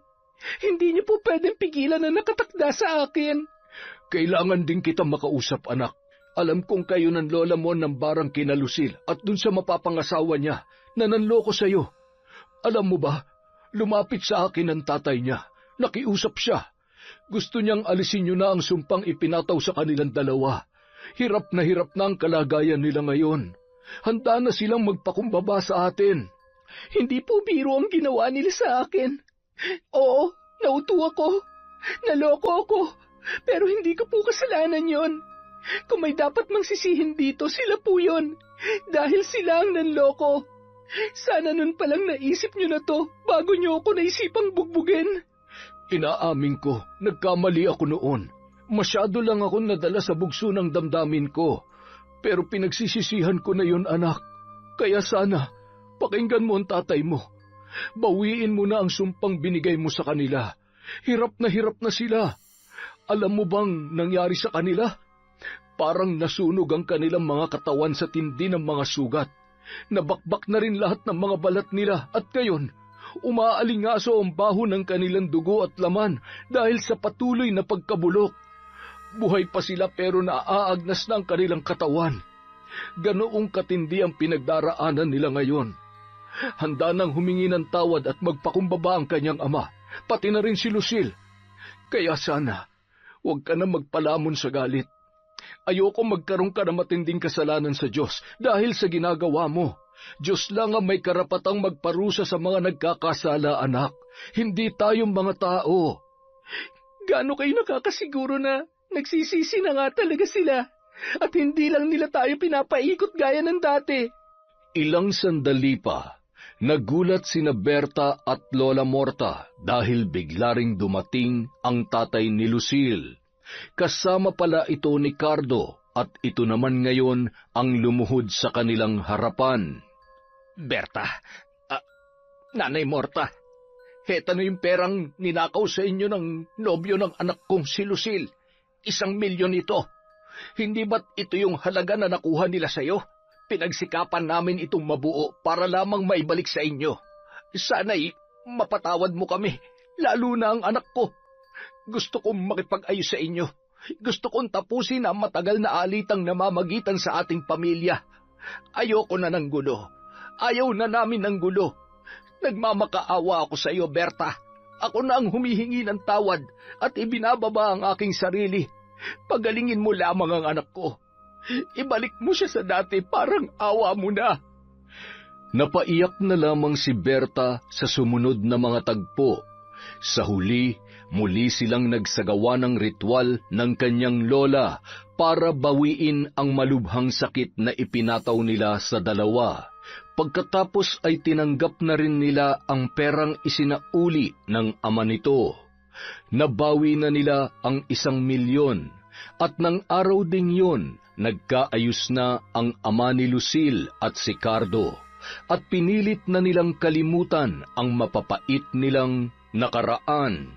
Hindi niyo po pwedeng pigilan na nakatakda sa akin. Kailangan din kita makausap, anak. Alam kong kayo ng lola mo ng barang kina Lucille at dun sa mapapangasawa niya na nanloko sa'yo. Alam mo ba, lumapit sa akin ang tatay niya. Nakiusap siya. Gusto niyang alisin niyo na ang sumpang ipinataw sa kanilang dalawa. Hirap na ang kalagayan nila ngayon. Handa na silang magpakumbaba sa atin. Hindi po biro ang ginawa nila sa akin. Oo, nauto ako. Naloko ako. Pero hindi ko po kasalanan yon. Kung may dapat mang sisihin dito, sila po yon. Dahil sila ang nanloko. Sana nun palang naisip nyo na to bago nyo ako naisipang bugbugin. Inaamin ko, nagkamali ako noon. Masyado lang ako nadala sa bugso ng damdamin ko. Pero pinagsisisihan ko na yon, anak. Kaya sana, pakinggan mo ang tatay mo. Bawiin mo na ang sumpang binigay mo sa kanila. Hirap na sila. Alam mo bang nangyari sa kanila? Parang nasunog ang kanilang mga katawan sa tindi ng mga sugat. Nabakbak na rin lahat ng mga balat nila at ngayon, umaalingaso ang baho ng kanilang dugo at laman dahil sa patuloy na pagkabulok. Buhay pa sila pero naaagnas na ang kanilang katawan. Ganoong katindi ang pinagdaraanan nila ngayon. Handa nang humingi ng tawad at magpakumbaba ang kanyang ama, pati na rin si Lucille. Kaya sana, huwag ka na magpalamon sa galit. Ayoko magkaroon ka ng matinding kasalanan sa Diyos dahil sa ginagawa mo. Diyos lang ang may karapatang magparusa sa mga nagkakasala, anak. Hindi tayong mga tao. Gaano kayo nakakasiguro na nagsisisi na nga talaga sila at hindi lang nila tayo pinapaikot gaya ng dati? Ilang sandali pa, nagulat sina Berta at Lola Morta dahil bigla ring dumating ang tatay ni Lucille. Kasama pala ito ni Cardo at ito naman ngayon ang lumuhod sa kanilang harapan. Berta, Nanay Morta, heta na yung perang ninakaw sa inyo ng nobyo ng anak kong si Lucille. 1,000,000 ito. Hindi ba't ito yung halaga na nakuha nila sa'yo? Pinagsikapan namin itong mabuo para lamang maibalik sa inyo. Sana'y mapatawad mo kami, lalo na ang anak ko. Gusto kong makipag-ayos sa inyo. Gusto kong tapusin ang matagal na alitang namamagitan sa ating pamilya. Ayoko na ng gulo. Ayaw na namin ng gulo. Nagmamakaawa ako sa iyo, Berta. Ako na ang humihingi ng tawad at ibinababa ang aking sarili. Pagalingin mo lamang ang anak ko. Ibalik mo siya sa dati, parang awa mo na. Napaiyak na lamang si Berta sa sumunod na mga tagpo. Sa huli, muli silang nagsagawa ng ritual ng kanyang lola para bawiin ang malubhang sakit na ipinataw nila sa dalawa. Pagkatapos ay tinanggap na rin nila ang perang isinauli ng ama nito. Nabawi na nila ang 1,000,000 at ng araw ding yun, nagkaayos na ang ama ni Lucille at si Cardo at pinilit na nilang kalimutan ang mapapait nilang nakaraan.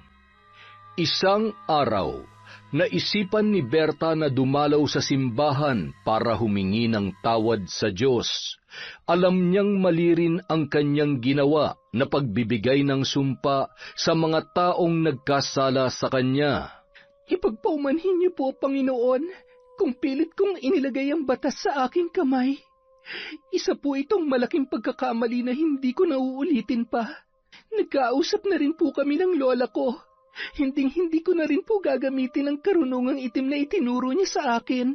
Isang araw, naisipan ni Berta na dumalaw sa simbahan para humingi ng tawad sa Diyos. Alam niyang mali rin ang kanyang ginawa na pagbibigay ng sumpa sa mga taong nagkasala sa kanya. Ipagpaumanhin niyo po, Panginoon, kung pilit kong inilagay ang batas sa aking kamay. Isa po itong malaking pagkakamali na hindi ko nauulitin pa. Nagkausap na rin po kami ng lola ko. Hinding-hindi ko na rin po gagamitin ang karunungang itim na itinuro niya sa akin.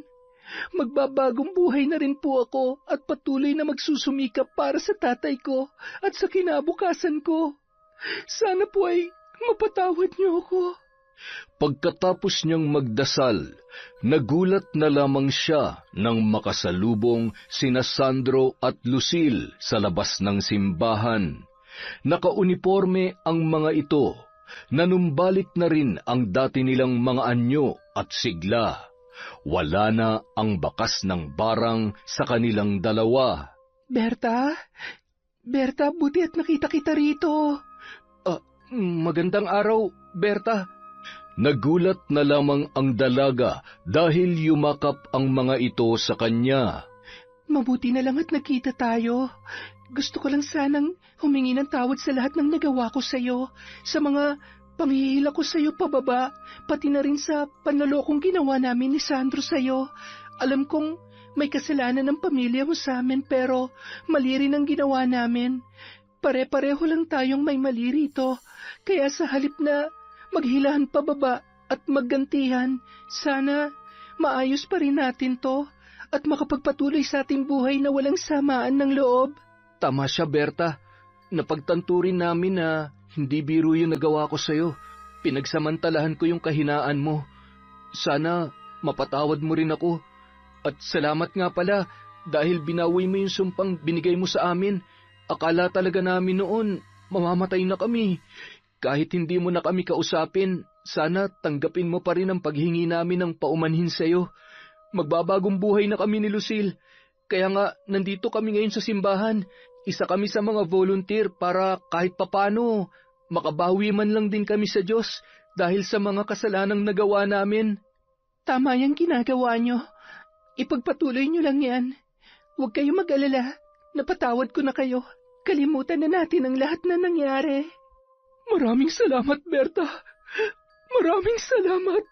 Magbabagong buhay na rin po ako at patuloy na magsusumikap para sa tatay ko at sa kinabukasan ko. Sana po ay mapatawad niyo ako. Pagkatapos niyang magdasal, nagulat na lamang siya nang makasalubong sina Sandro at Lucille sa labas ng simbahan. Nakauniforme ang mga ito. Nanumbalik na rin ang dati nilang mga anyo at sigla. Wala na ang bakas ng barang sa kanilang dalawa. Berta, buti at nakita kita rito. Magandang araw, Berta. Nagulat na lamang ang dalaga dahil yumakap ang mga ito sa kanya. Mabuti na lang at nakita tayo. Gusto ko lang sanang humingi ng tawad sa lahat ng nagawa ko sa iyo, sa mga panghihila ko sa'yo pababa, pati na rin sa panlolokong ginawa namin ni Sandro sa'yo. Alam kong may kasalanan ng pamilya mo sa amin pero mali rin ang ginawa namin. Pare-pareho lang tayong may mali rito. Kaya sa halip na maghilahan pababa at maggantihan, sana maayos pa rin natin to at makapagpatuloy sa ating buhay na walang samaan ng loob. Tama siya, Berta. Napagtanto rin namin na hindi biro yung nagawa ko sa'yo. Pinagsamantalahan ko yung kahinaan mo. Sana mapatawad mo rin ako. At salamat nga pala dahil binawi mo yung sumpang binigay mo sa amin. Akala talaga namin noon mamamatay na kami. Kahit hindi mo na kami kausapin, sana tanggapin mo pa rin ang paghingi namin ng paumanhin sa'yo. Magbabagong buhay na kami ni Lucille. Kaya nga, nandito kami ngayon sa simbahan. Isa kami sa mga volunteer para kahit papano, makabawi man lang din kami sa Diyos dahil sa mga kasalanang nagawa namin. Tama yung ginagawa nyo. Ipagpatuloy nyo lang yan. Huwag kayo mag-alala. Napatawad ko na kayo. Kalimutan na natin ang lahat na nangyari. Maraming salamat, Berta. Maraming salamat.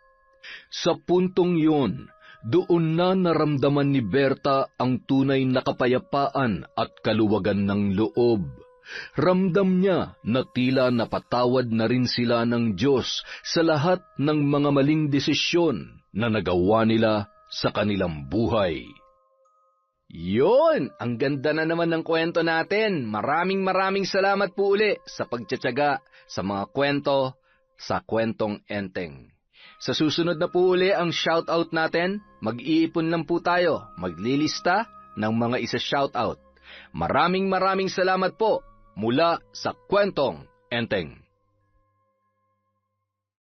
Sa puntong yun, doon na naramdaman ni Berta ang tunay na kapayapaan at kaluwagan ng loob. Ramdam niya na tila napatawad na rin sila ng Diyos sa lahat ng mga maling desisyon na nagawa nila sa kanilang buhay. Yun! Ang ganda na naman ng kwento natin. Maraming salamat po uli sa pagtsatsaga sa mga kwento sa Kwentong Enteng. Sa susunod na po uli ang shoutout natin, mag-iipon lang po tayo, maglilista ng mga isa-shoutout. Maraming salamat po mula sa Kwentong Enteng.